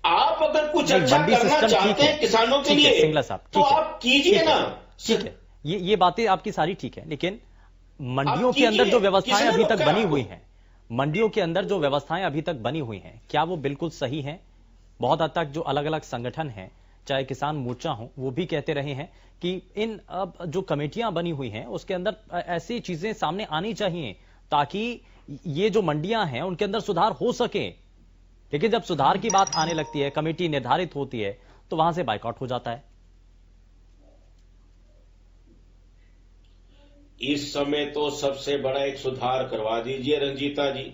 आप अगर कुछ अच्छा करना चाहते हैं किसानों के लिए सिंगला साहब, तो आप कीजिए ना। ठीक है, ये बातें आपकी सारी ठीक है, लेकिन मंडियों के अंदर जो व्यवस्थाएं अभी तक बनी हुई हैं, मंडियों के अंदर जो व्यवस्थाएं अभी तक बनी हुई हैं, क्या वो बिल्कुल सही हैं? बहुत हद तक जो अलग अलग संगठन हैं, चाहे किसान मोर्चा हो, वो भी कहते रहे हैं कि इन अब जो कमेटियां बनी हुई हैं उसके अंदर ऐसी चीजें सामने आनी चाहिए ताकि ये जो मंडियां हैं उनके अंदर सुधार हो सके। लेकिन जब सुधार की बात आने लगती है, कमेटी निर्धारित होती है, तो वहां से बायकॉट हो जाता है। इस समय तो सबसे बड़ा एक सुधार करवा दीजिए रंजीता जी।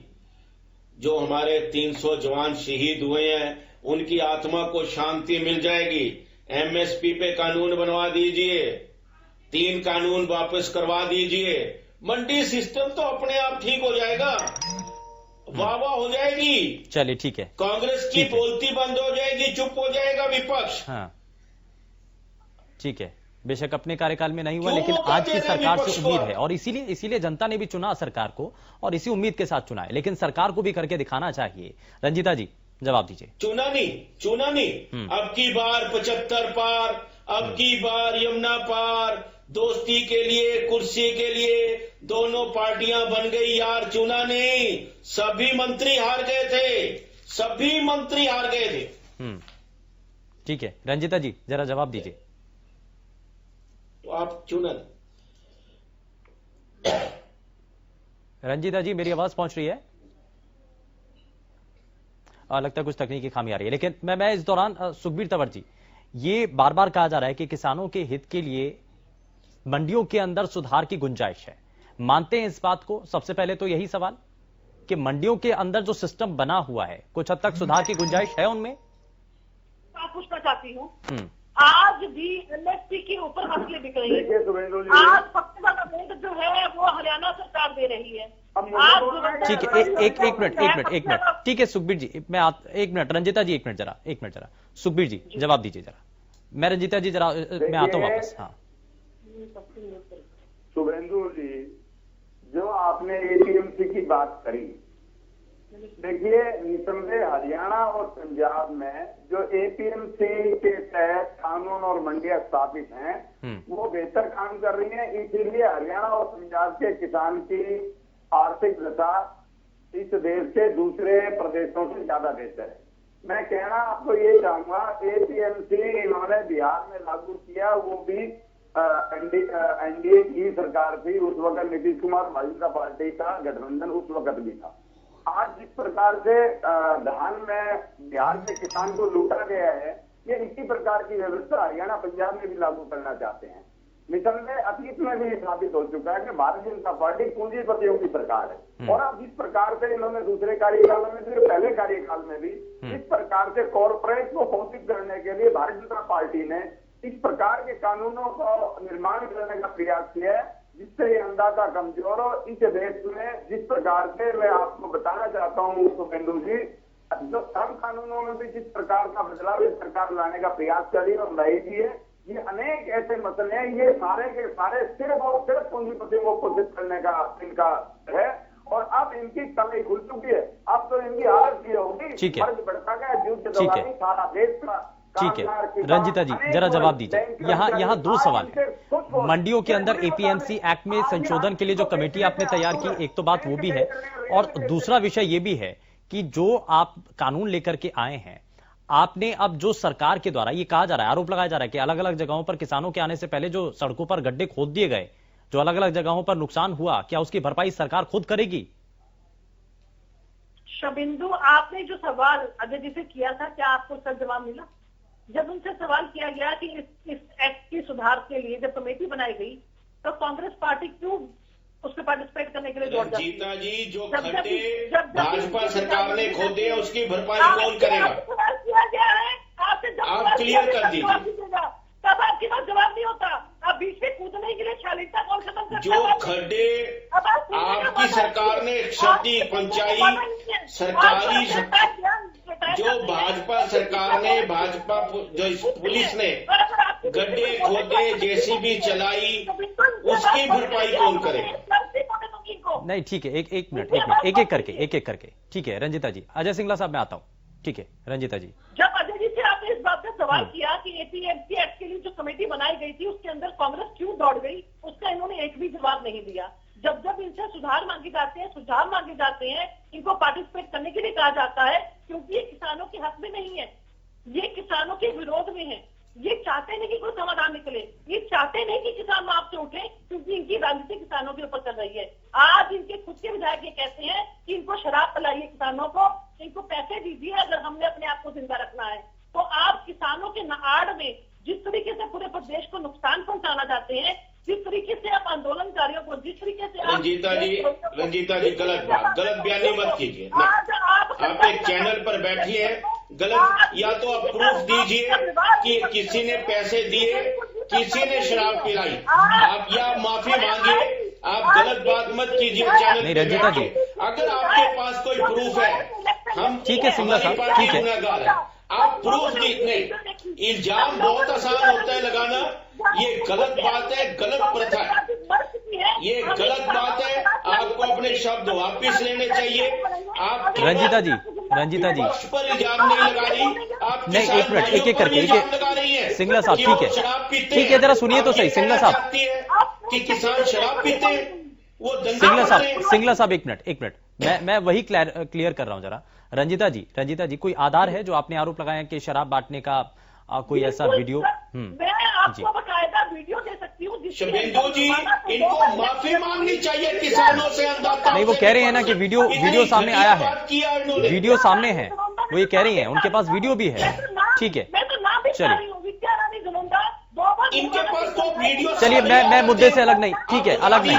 जो हमारे 300 जवान शहीद हुए हैं उनकी आत्मा को शांति मिल जाएगी। एमएसपी पे कानून बनवा दीजिए, 3 कानून वापस करवा दीजिए, मंडी सिस्टम तो अपने आप ठीक हो जाएगा, वाह वाह हो जाएगी। चलिए ठीक है, कांग्रेस की बोलती बंद हो जाएगी, चुप हो जाएगा विपक्ष। हाँ ठीक है, बेशक अपने कार्यकाल में नहीं हुआ, लेकिन आज की सरकार से उम्मीद है और इसीलिए जनता ने भी चुना सरकार को और इसी उम्मीद के साथ चुना है। लेकिन सरकार को भी करके दिखाना चाहिए। रंजीता जी जवाब दीजिए। चुना नहीं, अब की बार 75 पार, अब की बार यमुना पार, दोस्ती के लिए, कुर्सी के लिए दोनों पार्टियां बन गई यार। चुना नहीं, सभी मंत्री हार गए थे, सभी मंत्री हार गए थे। ठीक है, रंजीता जी जरा जवाब दीजिए। तो आप चुना। रंजीता जी मेरी आवाज पहुंच रही है? लगता है कुछ तकनीकी खामी आ रही है, लेकिन मैं इस दौरान सुखबीर तंवर जी, ये बार बार कहा जा रहा है कि किसानों के हित के लिए मंडियों के अंदर सुधार की गुंजाइश है। मानते हैं इस बात को? सबसे पहले तो यही सवाल कि मंडियों के अंदर जो सिस्टम बना हुआ है कुछ हद तक सुधार की गुंजाइश है उनमें? मैं पूछना चाहती हूँ, आज भी एमएसपी के ऊपर फसलें बिक रही है। आज सबसे ज्यादा रेट जो है वो हरियाणा सरकार दे रही है। ठीक है, एक मिनट, ठीक है सुखबीर जी, एक मिनट, रंजीता जी एक मिनट जरा, सुखबीर जी जवाब दीजिए जरा। मैं रंजीता जी जरा मैं आता हूं वापस। हाँ शुभेंदु जी, जो आपने एपीएमसी की बात करी, देखिए निसंदेह हरियाणा और पंजाब में जो एपीएमसी के तहत कानून और मंडियां स्थापित हैं वो बेहतर काम कर रही हैं। इसीलिए हरियाणा और पंजाब के किसान की आर्थिक दशा इस देश के दूसरे प्रदेशों से ज्यादा बेहतर है। मैं कहना आपको ये चाहूंगा, एपीएमसी इन्होंने बिहार में लागू किया, वो भी एनडीए की सरकार थी, उस वक्त नीतीश कुमार भाजपा पार्टी का गठबंधन उस वक्त भी था। आज जिस प्रकार से धान में बिहार के किसान को लूटा गया है, ये इसी प्रकार की व्यवस्था हरियाणा पंजाब में भी लागू करना चाहते हैं। निसंदेह अतीत में भी साबित हो चुका है कि भारतीय जनता पार्टी पूंजीपतियों की सरकार है, और अब जिस प्रकार से इन्होंने दूसरे कार्यकाल में भी, पहले कार्यकाल में भी इस प्रकार से कॉर्पोरेट को पोषित करने के लिए भारतीय जनता पार्टी ने इस प्रकार के कानूनों को निर्माण करने का प्रयास किया है जिससे ये अंदाजा कमजोर हो। इस देश में जिस प्रकार से मैं आपको बताना चाहता हूँ शुभेंदु जी, जो श्रम कानूनों में भी जिस प्रकार का बदलाव सरकार लाने का प्रयास करी और लाई थी है, ये अनेक ऐसे मसले हैं, ये सारे के सारे सिर्फ और सिर्फ पूंजीपतियों को पोषित करने का इनका है, और अब इनकी कमाई खुल चुकी है। अब तो इनकी हालत ये होगी, फर्ज बढ़ता गया, युद्ध के दौरान सारा देश का। ठीक है, रंजीता जी जरा जवाब दीजिए। यहाँ 2 सवाल है। मंडियों के अंदर एपीएमसी एक्ट में संशोधन के लिए जो कमेटी आपने तैयार की, एक तो बात वो भी है, और दूसरा विषय ये भी है कि जो आप कानून लेकर के आए हैं, आपने अब जो सरकार के द्वारा ये कहा जा रहा है, आरोप लगाया जा रहा है कि अलग अलग जगहों पर किसानों के आने से पहले जो सड़कों पर गड्ढे खोद दिए गए, जो अलग अलग जगहों पर नुकसान हुआ, क्या उसकी भरपाई सरकार खुद करेगी? शबिंदु, आपने जो सवाल अजय जी से किया था, क्या आपको उसका जवाब मिला? जब उनसे सवाल किया गया कि इस एक्ट की सुधार के लिए जब कमेटी बनाई गई तो कांग्रेस पार्टी क्यों उसमें पार्टिसिपेट करने के लिए दौड़ जाती है? रंजीता जी, जो खड्डे भाजपा सरकार ने खोदे उसकी भरपाई कौन करेगा? सवाल किया गया है आपसे, आप क्लियर कर दीजिए। तब आपके पास जवाब नहीं होता। आप बीच में कूदने के लिए शालीनता कौन खत्म करता है? जो खड्डे आपकी सरकार ने क्षति पहुंचाई, सरकारी जो भाजपा सरकार ने, भाजपा जो पुलिस ने गड्ढे खोदे, जेसीबी चलाई, उसकी भरपाई कौन करेगा? नहीं, ठीक है, एक मिनट, एक एक करके। ठीक है रंजीता जी। अजय सिंगला साहब मैं आता हूं। ठीक है रंजीता जी। जब अजय जी से आपने इस बात पे सवाल किया कि एपीएमसी एक्ट के लिए जो कमेटी बनाई गई थी उसके अंदर कांग्रेस क्यों दौड़ गई, उसका इन्होंने एक भी जवाब नहीं दिया। जब जब इनसे सुधार मांगे जाते हैं, सुझाव मांगे जाते हैं, इनको पार्टिसिपेट करने के लिए कहा जाता है, क्योंकि ये किसानों के हक में नहीं है, ये किसानों के विरोध में है। ये चाहते नहीं कि कोई समाधान निकले, ये चाहते नहीं कि किसान माफ से उठे, क्योंकि इनकी राजनीति किसानों के ऊपर चल रही है। आज इनके खुद के विधायक ये कहते हैं कि इनको शराब पिलाइए किसानों को, इनको पैसे दीजिए अगर हमने अपने आप को जिंदा रखना है। तो आप किसानों के आड़ में जिस तरीके से पूरे प्रदेश को नुकसान पहुंचाना चाहते हैं, जिस तरीके से आप आंदोलनकारियों को, जिस तरीके से रंजीता जी गलत बयानी मत कीजिए। आप एक चैनल पर बैठिए, गलत, या तो आप प्रूफ दीजिए कि किसी ने पैसे दिए, किसी ने शराब पिलाई, आप या माफी मांगिए। आप गलत बात मत कीजिए चैनल। नहीं रंजीता जी, अगर आपके पास कोई प्रूफ है, हम ठीक है सिंगला साहब, ठीक है, गुनहगार है, आप प्रूफ नहीं। इल्जाम बहुत आसान होता है लगाना, ये गलत बात है, गलत प्रथा है, ये गलत बात है। आपको अपने शब्द वापस लेने चाहिए। आप रंजीता जी पक्ष पर इल्जाम नहीं लगा रही, आप नहीं, एक मिनट, एक करके लगा रही है। सिंगला साहब, ठीक है, जरा सुनिए तो सही सिंगला साहब। कि किसान शराब पीते हैं, वो दंगा सिंगला साहब एक मिनट, मैं वही क्लियर कर रहा हूं जरा। रंजीता जी कोई आधार है जो आपने आरोप लगाया कि शराब बांटने का कोई ऐसा वीडियो? मैं आपको बकायदा वीडियो दे सकती हूँ। शुभेंदु जी, इनको माफी मांगनी चाहिए किसानों से, अंदाता। नहीं, वो कह रहे हैं ना कि वीडियो सामने आया है, वीडियो सामने है, वो ये कह रही है, उनके पास वीडियो भी है। ठीक है, चलिए, इनके पास तो वीडियो। चलिए, मैं मुद्दे से अलग नहीं, ठीक है, अलग नहीं,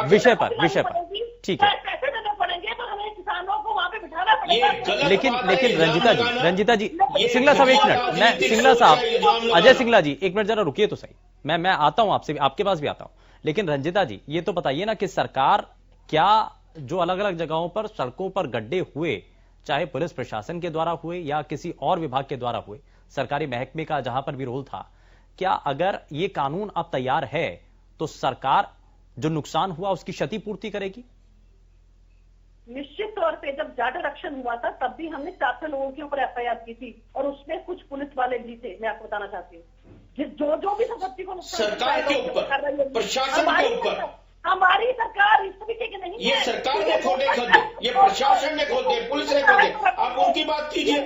विषय पर, ठीक है। लेकिन रंजीता जी, सिंगला साहब एक मिनट, मैं सिंगला साहब, अजय सिंगला जी एक मिनट जरा रुकिए तो सही। मैं आता हूं आपसे, आपके पास भी आता हूं। लेकिन रंजीता जी ये तो बताइए ना कि सरकार क्या जो अलग अलग जगहों पर सड़कों पर गड्ढे हुए, चाहे पुलिस प्रशासन के द्वारा हुए या किसी और विभाग के द्वारा हुए, सरकारी महकमे का जहां पर भी रोल था, क्या अगर ये कानून अब तैयार है तो सरकार जो नुकसान हुआ उसकी क्षतिपूर्ति करेगी? निश्चित तौर पे जब जाडर एक्शन हुआ था तब भी हमने 400 लोगों के ऊपर एफआईआर की थी और उसमें कुछ पुलिस वाले भी थे। मैं आपको बताना चाहती हूँ जो भी संपत्ति को सरकार के ऊपर, प्रशासन के ऊपर, हमारी सरकार इस तरीके की नहीं है। ये सरकार ने खोदे खड्डे, ये प्रशासन ने खोदे, पुलिस ने खोदे। आप उनकी बात कीजिए,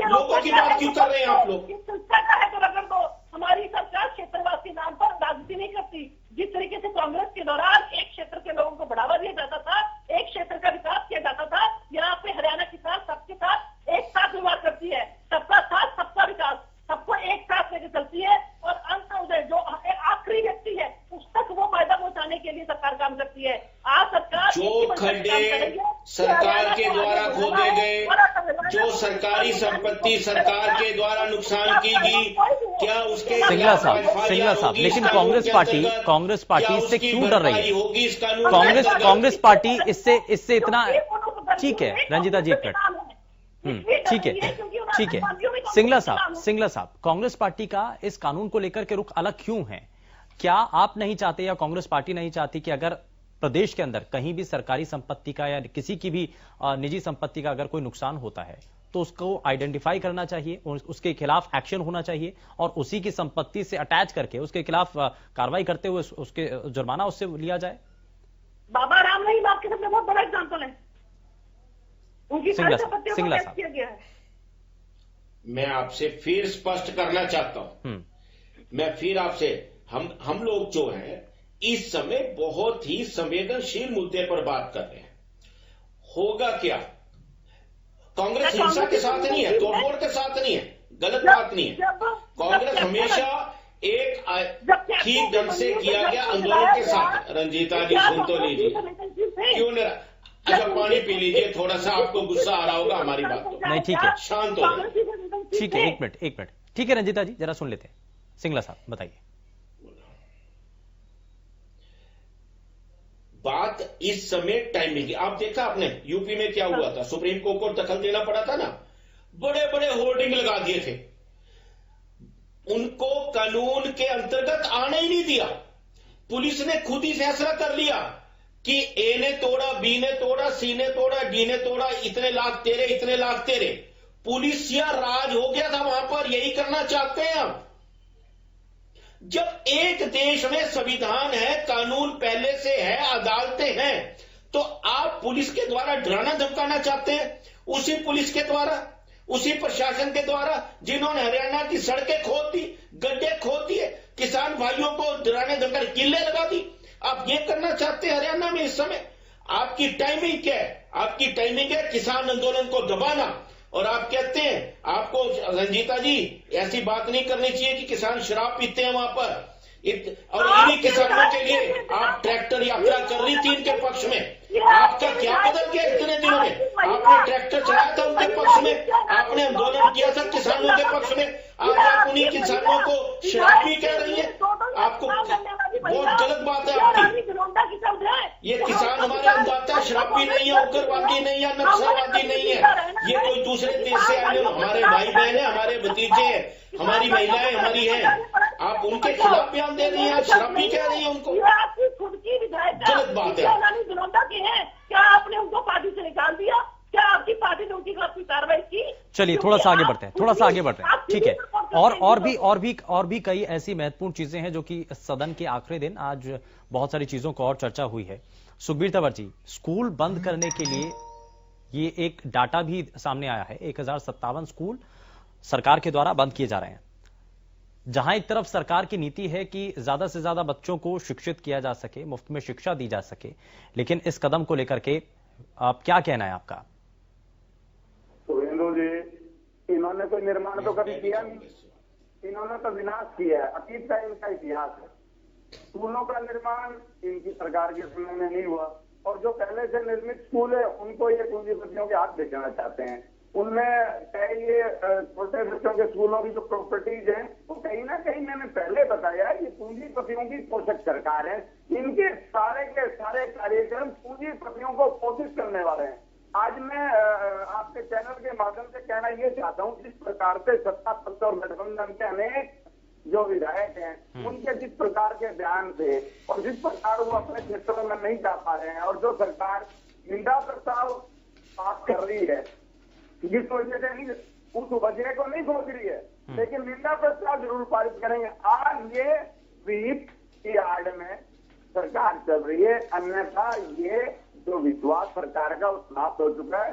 लोगों की बात क्यों कर रहे हैं आप लोग? है तो रगड़ दो। हमारी सरकार क्षेत्रवाद के नाम पर राजनीति नहीं करती। जिस तरीके से कांग्रेस के दौरान एक क्षेत्र के लोगों को बढ़ावा दिया जाता था, एक क्षेत्र का विकास किया जाता था, यहाँ पे हरियाणा किसान सबके साथ एक साथ व्यवहार करती है। सबका साथ सबका विकास, सबको एक साथ लेकर चलती है और अंत उदय जो आखिरी व्यक्ति है उस तक वो फायदा पहुंचाने के लिए सरकार काम करती है। आज सरकार जो खड्डे सरकार के द्वारा खोदे गए, जो सरकारी संपत्ति सरकार के द्वारा नुकसान की गई, क्या उसके सिंगला साहब, लेकिन कांग्रेस पार्टी इससे क्यों डर रही है? कांग्रेस पार्टी इससे इतना, ठीक है रंजीता जी एक मिनट, ठीक है सिंगला साहब, कांग्रेस पार्टी का इस कानून को लेकर के रुख अलग क्यों है? क्या आप नहीं चाहते या कांग्रेस पार्टी नहीं चाहती कि अगर प्रदेश के अंदर कहीं भी सरकारी संपत्ति का या किसी की भी निजी संपत्ति का अगर कोई नुकसान होता है तो उसको आइडेंटिफाई करना चाहिए, उसके खिलाफ एक्शन होना चाहिए और उसी की संपत्ति से अटैच करके उसके खिलाफ कार्रवाई करते हुए उसके जुर्माना उससे लिया जाए? बाबा राम नहीं, आपके सामने बहुत बड़ा एग्जाम्पल है। उनकी सिंगला साहब, मैं आपसे फिर स्पष्ट करना चाहता हूं, मैं फिर आपसे, हम लोग जो हैं इस समय बहुत ही संवेदनशील मुद्दे पर बात कर रहे हैं। होगा क्या? कांग्रेस हिंसा के साथ नहीं है, तोड़फोड़ के साथ नहीं है, गलत बात नहीं है। कांग्रेस हमेशा एक ठीक ढंग से किया गया आंदोलन के साथ। रंजीता जी सुन तो लीजिए, क्यों नहीं? अच्छा पानी पी लीजिए, थोड़ा सा आपको गुस्सा आ रहा होगा हमारी बात को। नहीं ठीक है, शांत हो जाए। ठीक है, एक मिनट। ठीक है रंजीता जी, जरा सुन लेते हैं। सिंगला साहब बताइए। बात इस समय टाइमिंग की। आप देखा आपने यूपी में क्या हुआ था? सुप्रीम कोर्ट को दखल देना पड़ा था ना, बड़े बड़े होर्डिंग लगा दिए थे, उनको कानून के अंतर्गत आने ही नहीं दिया। पुलिस ने खुद ही फैसला कर लिया कि ए ने तोड़ा, बी ने तोड़ा, सी ने तोड़ा, डी ने तोड़ा, इतने लाख तेरे, इतने लाख तेरे। पुलिस या राज हो गया था वहां पर। यही करना चाहते हैं हम। जब एक देश में संविधान है, कानून पहले से है, अदालतें हैं, तो आप पुलिस के द्वारा डराना धमकाना चाहते हैं। उसी पुलिस के द्वारा, उसी प्रशासन के द्वारा जिन्होंने हरियाणा की सड़कें खोद दी, गड्ढे खोद दिए, किसान भाइयों को डराने धमकाने, किले लगा दी। आप ये करना चाहते हैं हरियाणा में इस समय? आपकी टाइमिंग क्या है? आपकी टाइमिंग है किसान आंदोलन को दबाना। और आप कहते हैं, आपको रंजीता जी ऐसी बात नहीं करनी चाहिए कि किसान शराब पीते हैं वहां पर। और इन्हीं किसानों के लिए आप ट्रैक्टर यात्रा कर रही थी इनके पक्ष में। आपका क्या बदल गया इतने दिनों में? आपने ट्रैक्टर चलाया था उनके पक्ष में, आपने आंदोलन किया था किसानों के पक्ष में। आज आप उन्हीं किसानों को शराब भी कह रही है। आपको बहुत गलत बात है आपकी। ये किसान हमारे अन्नदाता है, शराबी नहीं है, उग्रवादी नहीं है, नक्सलवादी नहीं है। ये कोई दूसरे देश से आए हमारे भाई बहन है, हमारे भतीजे हैं, हमारी महिलाएं हमारी हैं। आप उनके खिलाफ बयान दे रही हैं, शराबी कह रही है उनको। गलत बात है। क्या आपने उनको पार्टी से निकाल दिया? क्या आपकी पार्टी ने उनकी खिलाफ कार्रवाई की? चलिए थोड़ा सा आगे बढ़ते हैं, ठीक है। और भी कई ऐसी महत्वपूर्ण चीजें हैं जो कि सदन के आखिरी दिन आज बहुत सारी चीजों को और चर्चा हुई है। सुखबीर तंवर जी, स्कूल बंद करने के लिए ये एक डाटा भी सामने आया है। 1057 स्कूल सरकार के द्वारा बंद किए जा रहे हैं। जहां एक तरफ सरकार की नीति है कि ज्यादा से ज्यादा बच्चों को शिक्षित किया जा सके, मुफ्त में शिक्षा दी जा सके, लेकिन इस कदम को लेकर के आप क्या कहना है आपका? सुरेंद्र जी, इन्होंने कोई निर्माण तो कभी किया नहीं, इन्होंने तो विनाश किया है। अतीत का इनका इतिहास है। स्कूलों का निर्माण इनकी सरकार के समय में नहीं हुआ, और जो पहले से निर्मित स्कूल है उनको ये पूंजीपतियों के हाथ बेचना चाहते हैं। उनमें कई ये छोटे बच्चों के स्कूलों की जो प्रॉपर्टीज हैं वो कहीं ना कहीं, मैंने पहले बताया, ये पूंजीपतियों की पोषक सरकार है। इनके सारे के सारे कार्यक्रम पूंजीपतियों को पोषित करने वाले हैं। आज मैं आपके चैनल के माध्यम से कहना ये चाहता हूँ, जिस प्रकार से सत्ता पक्ष और गठबंधन के अनेक जो विधायक हैं उनके जिस प्रकार के बयान थे और जिस प्रकार वो अपने क्षेत्रों में नहीं जा पा रहे हैं, और जो सरकार निंदा प्रस्ताव पास कर रही है जिस वजह से नहीं, उस वजह को नहीं सोच रही है, लेकिन निंदा प्रस्ताव जरूर पारित करेंगे। आज ये विहित की आड़ में सरकार चल रही है, अन्यथा ये जो विश्वास सरकार का वो समाप्त हो चुका है।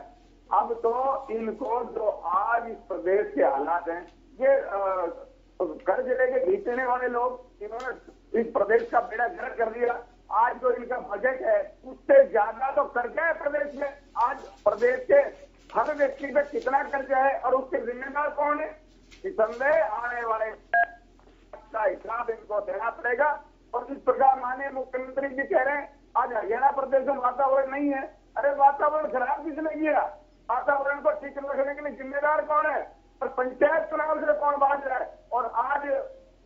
अब तो इनको जो आज इस प्रदेश के हालात हैं, ये कर्ज लेके खींचने वाले लोग, इन्होंने इस प्रदेश का बेड़ा गर्क कर दिया। आज जो इनका बजट है उससे ज्यादा तो कर्जा है प्रदेश में। आज प्रदेश के हर व्यक्ति पे कितना कर्जा है और उसके जिम्मेदार कौन है? निसंदेह आने वाले का हिसाब इनको देना पड़ेगा। और जिस प्रकार माननीय मुख्यमंत्री जी कह रहे हैं आज हरियाणा प्रदेश में वातावरण नहीं है, अरे वातावरण खराब किसने किया? वातावरण को ठीक रखने के लिए जिम्मेदार कौन है? और पंचायत चुनाव से कौन बांध रहा है? और आज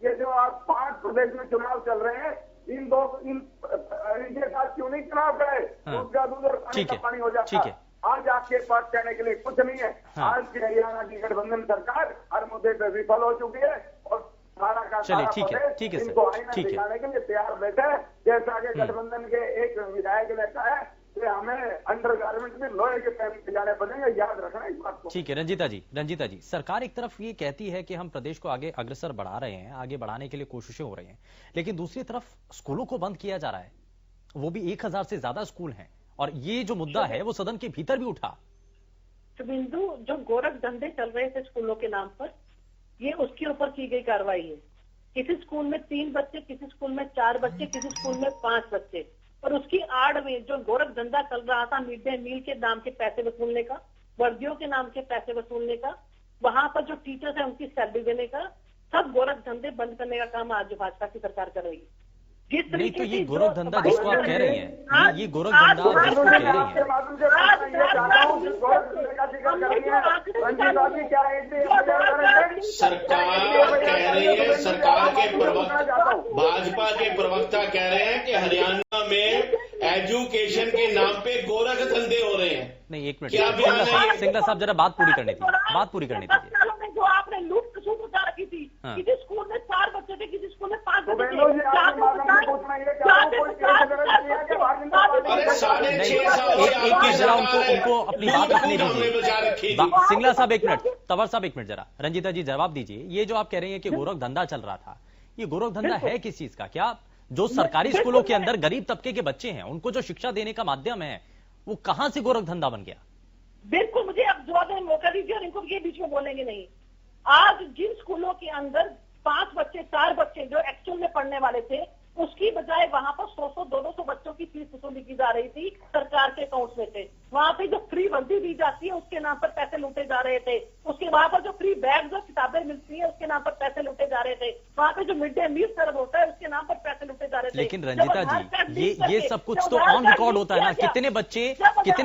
ये जो आज 5 प्रदेश में चुनाव चल रहे हैं, इनके साथ क्यों नहीं चुनाव करे? उसका दूध और पानी का पानी हो जाता है। आज आपके पास कहने के लिए कुछ नहीं है। आज की हरियाणा की गठबंधन सरकार हर मुद्दे पर विफल हो चुकी है और सारा का चलिए ठीक है इनको आईना दिखाने के लिए तैयार बैठे हैं। जैसा कि गठबंधन के एक विधायक ने कहा है कि हमें अंडरगारमेंट में लोहे के पैर जाने पड़ेंगे, याद रखना इस बात को। ठीक है रंजीता जी, सरकार एक तरफ ये कहती है कि हम प्रदेश को आगे अग्रसर बढ़ा रहे हैं, आगे बढ़ाने के लिए कोशिशें हो रही हैं, लेकिन दूसरी तरफ स्कूलों को बंद किया जा रहा है, वो भी 1000 से ज्यादा स्कूल हैं, और ये जो मुद्दा है वो सदन के भीतर भी उठा। बिंदु, जो गोरख धंधे चल रहे थे स्कूलों के नाम पर, ये उसके ऊपर की गई कार्रवाई है। किसी स्कूल में 3 बच्चे, किसी स्कूल में 4 बच्चे, किसी स्कूल में 5 बच्चे। और उसकी आड़ में जो गोरख धंधा चल रहा था, मिड डे मील के नाम के पैसे वसूलने का, वर्दियों के नाम के पैसे वसूलने का, वहां पर जो टीचर्स है उनकी सैलरी देने का, सब गोरख धंधे बंद करने का काम आज भाजपा की सरकार कर रही है। नहीं तो ये गोरख धंधा जिसको आप कह रही हैं, ये गोरख धंधा जिसको कह रही हैं, सरकार कह रही है, सरकार के प्रवक्ता, भाजपा के प्रवक्ता कह रहे हैं कि हरियाणा में एजुकेशन के नाम पे गोरख धंधे हो रहे हैं। नहीं, एक मिनट, क्या बयान है ये? सिंगला साहब जरा बात पूरी करनी थी। जो आपने लूट खसूट उठा रखी थी, किसी स्कूल में 4 बच्चे थे, किसी स्कूल में 5 बच्चे थे। अरे 6.5 साल एक मिनट जरा उनको अपनी बात रखने दीजिए। सिंगला साहब एक मिनट, तंवर साहब एक मिनट जरा, रंजीता जी जवाब दीजिए। ये जो आप कह रही हैं कि गोरख धंधा चल रहा था, ये गोरख धंधा है किस चीज का? क्या जो सरकारी स्कूलों के अंदर गरीब तबके के बच्चे हैं, उनको जो शिक्षा देने का माध्यम है, वो कहां से गोरख धंधा बन गया? बिल्कुल, मुझे अब जवाब देने मौका दीजिए और इनको ये बीच में बोलेंगे नहीं। आज जिन स्कूलों के अंदर 5 बच्चे 4 बच्चे जो एक्चुअल में पढ़ने वाले थे, उसकी बजाय वहां पर 100-200 बच्चों की फीस वसूली की जा रही थी सरकार के अकाउंट में से। वहां पे जो फ्री वर्दी दी जाती है उसके नाम पर पैसे लूटे जा रहे थे। उसके वहां पर जो फ्री बैग और किताबें मिलती है उसके नाम पर पैसे लूटे जा रहे थे। वहां पे जो मिड डे मील सर्व होता है उसके नाम पर पैसे लूटे जा रहे थे। लेकिन रंजीता जी, ये सब कुछ तो ऑन रिकॉर्ड होता है ना। कितने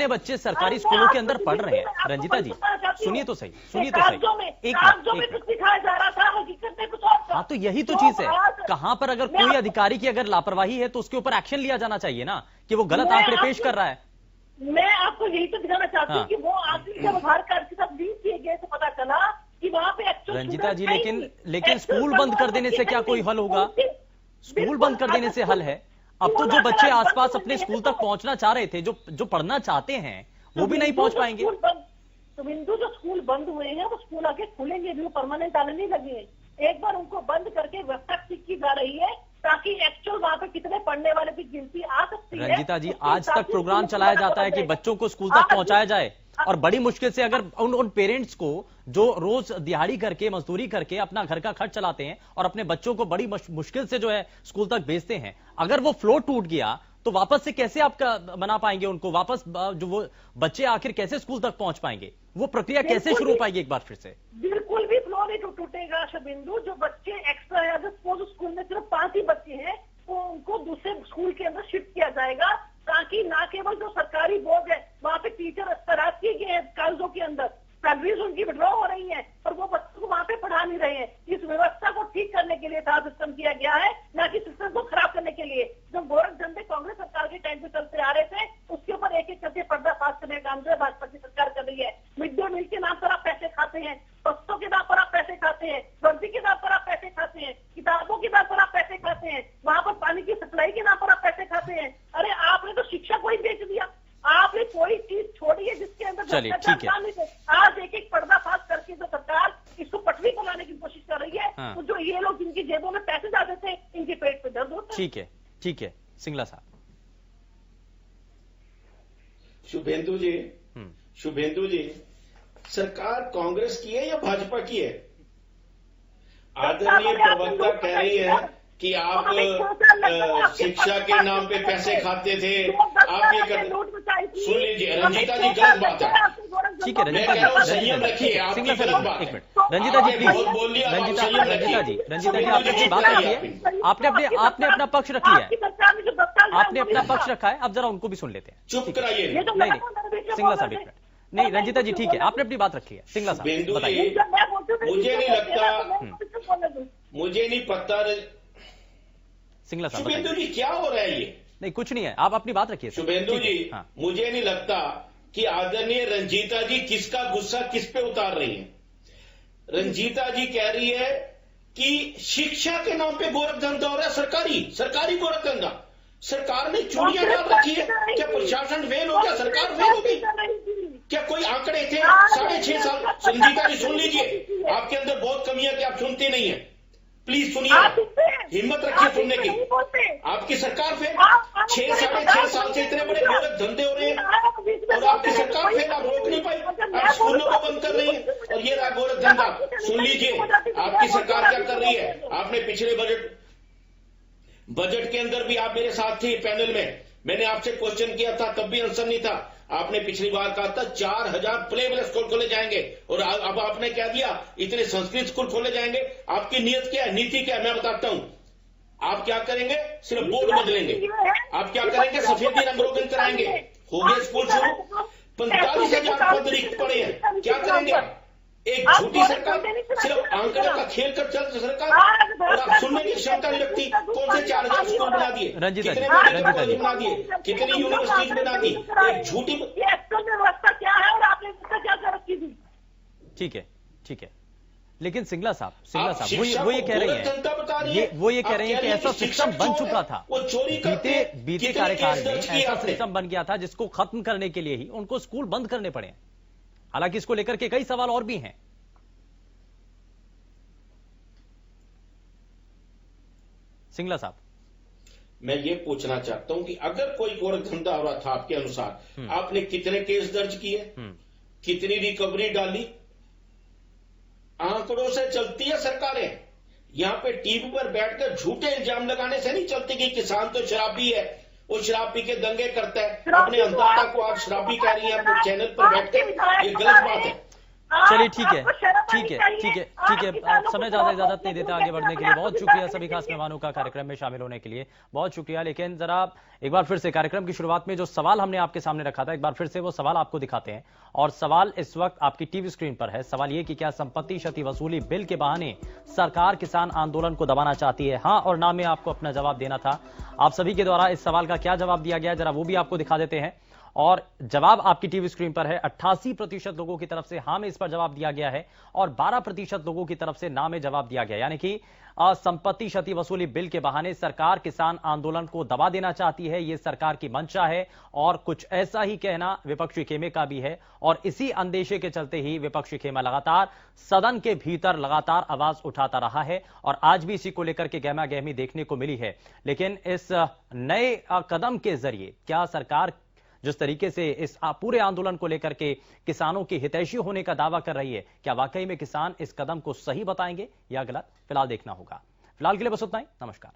बच्चे सरकारी स्कूलों के अंदर पढ़ रहे हैं? रंजीता जी सुनिए तो सही, एक मिनट दिखाया जा रहा था, हकीकत में कुछ और था। हाँ तो यही तो चीज है, कहां पर अगर कोई अधिकारी की अगर लापरवाही है तो उसके ऊपर एक्शन लिया जाना चाहिए ना, कि वो गलत आंकड़े पेश कर रहा है। मैं आपको यही तो दिखाना चाहती हूँ कि वो आखिर जब आधार कार्ड के साथ लिंक किए गए तो पता चला कि वहां पे एक्चुअल रंजीता जी, लेकिन स्कूल बंद कर देने से क्या कोई हल होगा? स्कूल बंद कर देने से हल है? अब तो जो बच्चे आसपास अपने स्कूल तक पहुंचना चाह रहे थे, जो पढ़ना चाहते हैं, वो भी नहीं पहुंच पाएंगे। तो बिंदु जो स्कूल बंद हुए हैं वो स्कूल आगे खुलेंगे भी, वो परमानेंट आने नहीं लगे हैं। एक बार उनको बंद करके व्यवस्था ठीक की जा रही है ताकि एक्चुअल वहां पे कितने पढ़ने वाले की गिनती आ सकती है। रंजीता जी, आज तक प्रोग्राम चलाया जाता है कि बच्चों को स्कूल तक पहुंचाया जाए, और बड़ी मुश्किल से अगर उन पेरेंट्स को जो रोज दिहाड़ी करके मजदूरी करके अपना घर का खर्च चलाते हैं और अपने बच्चों को बड़ी मुश्किल से जो है स्कूल तक भेजते हैं, अगर वो फ्लो टूट गया तो वापस से कैसे आपका बना पाएंगे उनको? वापस जो वो बच्चे आखिर कैसे स्कूल तक पहुंच पाएंगे? वो प्रक्रिया कैसे शुरू हो पाएगी एक बार फिर से? बिल्कुल भी फ्लो नहीं टूटेगा शुभेंदु। जो बच्चे एक्स्ट्रा है, अगर सपोज स्कूल में सिर्फ 5 ही बच्चे हैं तो उनको दूसरे स्कूल के अंदर शिफ्ट किया जाएगा, ताकि ना केवल जो सरकारी बोर्ड है वहां पे टीचर तैनात किए गए हैं कॉलेजों के अंदर, सैलरीज उनकी विड्रॉ हो रही है और वो बच्चों को वहां पे पढ़ा नहीं रहे हैं। इस व्यवस्था को ठीक करने के लिए था सिस्टम किया गया है, ना कि सिस्टम को खराब करने के लिए। जो गोरख धंधे कांग्रेस सरकार के टाइम पे चलते आ रहे थे, उसके ऊपर एक एक करके पर्दाफाश करने का काम जो है भाजपा की सरकार कर रही है। मिड डे मील के नाम पर आप पैसे खाते हैं, बस्तों के नाम पर आप पैसे खाते हैं, वर्दी के नाम पर आप पैसे खाते हैं, किताबों के नाम पर आप पैसे खाते हैं, वहां पर पानी की सप्लाई के नाम पर आप पैसे खाते हैं। अरे आपने तो शिक्षा को ही बेच दिया, आपने कोई चीज छोड़ी है जिसके अंदर आज एक पर्दाफाश करके जो सरकार इसको पटरी पर लाने की कोशिश कर रही है। हाँ। तो जो ये लोग जिनकी जेबों में पैसे जाते थे, इनके पेट पे दर्द होता है। ठीक है सिंगला साहब। शुभेंदु जी, सरकार कांग्रेस की है या भाजपा की है? आदरणीय प्रवक्ता कह रही है कि आप शिक्षा के नाम पे पैसे खाते थे, आप ये कर। सुन लीजिए रंजीता जी, गलत बात है। ठीक है रंजीता जी, संयम रखिए, आपकी गलत बात है। रंजीता जी प्लीज, बहुत बोल लिया। रंजीता जी आपने अपनी बात रखी है, आपने अपना पक्ष रख लिया है, आपने अपना पक्ष रखा है। अब जरा उनको भी सुन लेते हैं। चुप कराइए। नहीं सिंगला साहब एक मिनट। नहीं रंजीता जी ठीक है, आपने अपनी बात रखी है। सिंगला साहब बताइए। मुझे नहीं लगता, मुझे नहीं पता सिंगला साहब शुभेंदु जी क्या हो रहा है ये? नहीं कुछ नहीं है, आप अपनी बात रखिए। शुभेंदु जी, मुझे नहीं लगता कि आदरणीय रंजीता जी किसका गुस्सा किस पे उतार रही हैं। रंजीता जी कह रही है कि शिक्षा के नाम पे गोरख धंधा हो रहा है, सरकारी गोरख धंधा। सरकार ने चूड़ियां डाल रखी है। क्या प्रशासन फेल हो गया? सरकार फेल हो गई? क्या कोई आंकड़े थे 6.5 साल? संजीता जी सुन लीजिए, आपके अंदर बहुत कमी है कि आप सुनते नहीं है। प्लीज सुनिए, हिम्मत रखिए सुनने की। आपकी सरकार फेल, 6-6.5 साल से इतने बड़े गोरख धंधे हो रहे हैं और आपकी सरकार फेल, आप रोक नहीं पाई, आप स्कूलों को बंद कर रही है और ये रहा गोरख धंधा। सुन लीजिए आपकी सरकार क्या कर रही है। आपने पिछले बजट के अंदर भी आप मेरे साथ थे पैनल में, मैंने आपसे क्वेश्चन किया था, तब भी आंसर नहीं था। आपने पिछली बार कहा था 4000 प्ले वाले स्कूल खोले जाएंगे और अब आपने क्या दिया, इतने संस्कृत स्कूल खोले जाएंगे। आपकी नीयत क्या है, नीति क्या है, मैं बताता हूं। आप क्या करेंगे, सिर्फ बोर्ड बदलेंगे। आप क्या करेंगे, सफेदी रंगरोगन कराएंगे। हो गए स्कूल शुरू, 45,000 पद रिक्त पड़े हैं, क्या करेंगे आप। एक झूठी सरकार, सिर्फ आंकड़े का खेल कर चलती सरकार और आप सुनने की क्षमता नहीं रखती। कौन से 4000 स्कूल बना दिए, कितने मेडिकल कॉलेज बना दिए, कितनी यूनिवर्सिटीज बना दी, एक झूठी व्यवस्था क्या है और आपने क्या तरक्की दी। ठीक है, ठीक है, लेकिन सिंगला साहब वो ये कह रही है, वो ये कह रही है कि ऐसा सिस्टम बन चुका था, बीते कार्यकाल में ऐसा सिस्टम बन गया था जिसको खत्म करने के लिए ही उनको स्कूल बंद करने पड़े। हालांकि इसको लेकर के कई सवाल और भी हैं। सिंगला साहब, मैं ये पूछना चाहता हूं कि अगर कोई गोरख धंधा हो रहा था आपके अनुसार, आपने कितने केस दर्ज किए, कितनी रिकवरी डाली। आंकड़ों से चलती है सरकारें। यहां पे टीवी पर बैठकर झूठे इल्जाम लगाने से नहीं चलती कि किसान तो शराबी है, वो शराब पी के दंगे करता है। अपने अंतरता को आप शराबी कह रही हैं अपने चैनल पर बैठकर, ये गलत बात है। चलिए ठीक है, ठीक है, ठीक है, ठीक है। समय ज्यादा इजाजत नहीं देता आगे बढ़ने के लिए। बहुत शुक्रिया सभी खास मेहमानों का कार्यक्रम में शामिल होने के लिए, बहुत शुक्रिया। लेकिन जरा एक बार फिर से कार्यक्रम की शुरुआत में जो सवाल हमने आपके सामने रखा था, एक बार फिर से वो सवाल आपको दिखाते हैं। और सवाल इस वक्त आपकी टीवी स्क्रीन पर है। सवाल ये कि क्या संपत्ति क्षति वसूली बिल के बहाने सरकार किसान आंदोलन को दबाना चाहती है? हाँ और ना में आपको अपना जवाब देना था। आप सभी के द्वारा इस सवाल का क्या जवाब दिया गया, जरा वो भी आपको दिखा देते हैं। और जवाब आपकी टीवी स्क्रीन पर है। 88% लोगों की तरफ से हाँ में इस पर जवाब दिया गया है और 12% लोगों की तरफ से ना में जवाब दिया गया। यानी कि संपत्ति क्षति वसूली बिल के बहाने सरकार किसान आंदोलन को दबा देना चाहती है, यह सरकार की मंशा है। और कुछ ऐसा ही कहना विपक्षी खेमे का भी है। और इसी अंदेशे के चलते ही विपक्षी खेमा लगातार सदन के भीतर लगातार आवाज उठाता रहा है और आज भी इसी को लेकर के गहमा गहमी देखने को मिली है। लेकिन इस नए कदम के जरिए क्या सरकार जिस तरीके से इस पूरे आंदोलन को लेकर के किसानों की हितैषी होने का दावा कर रही है, क्या वाकई में किसान इस कदम को सही बताएंगे या गलत, फिलहाल देखना होगा। फिलहाल के लिए बस उतना ही। नमस्कार।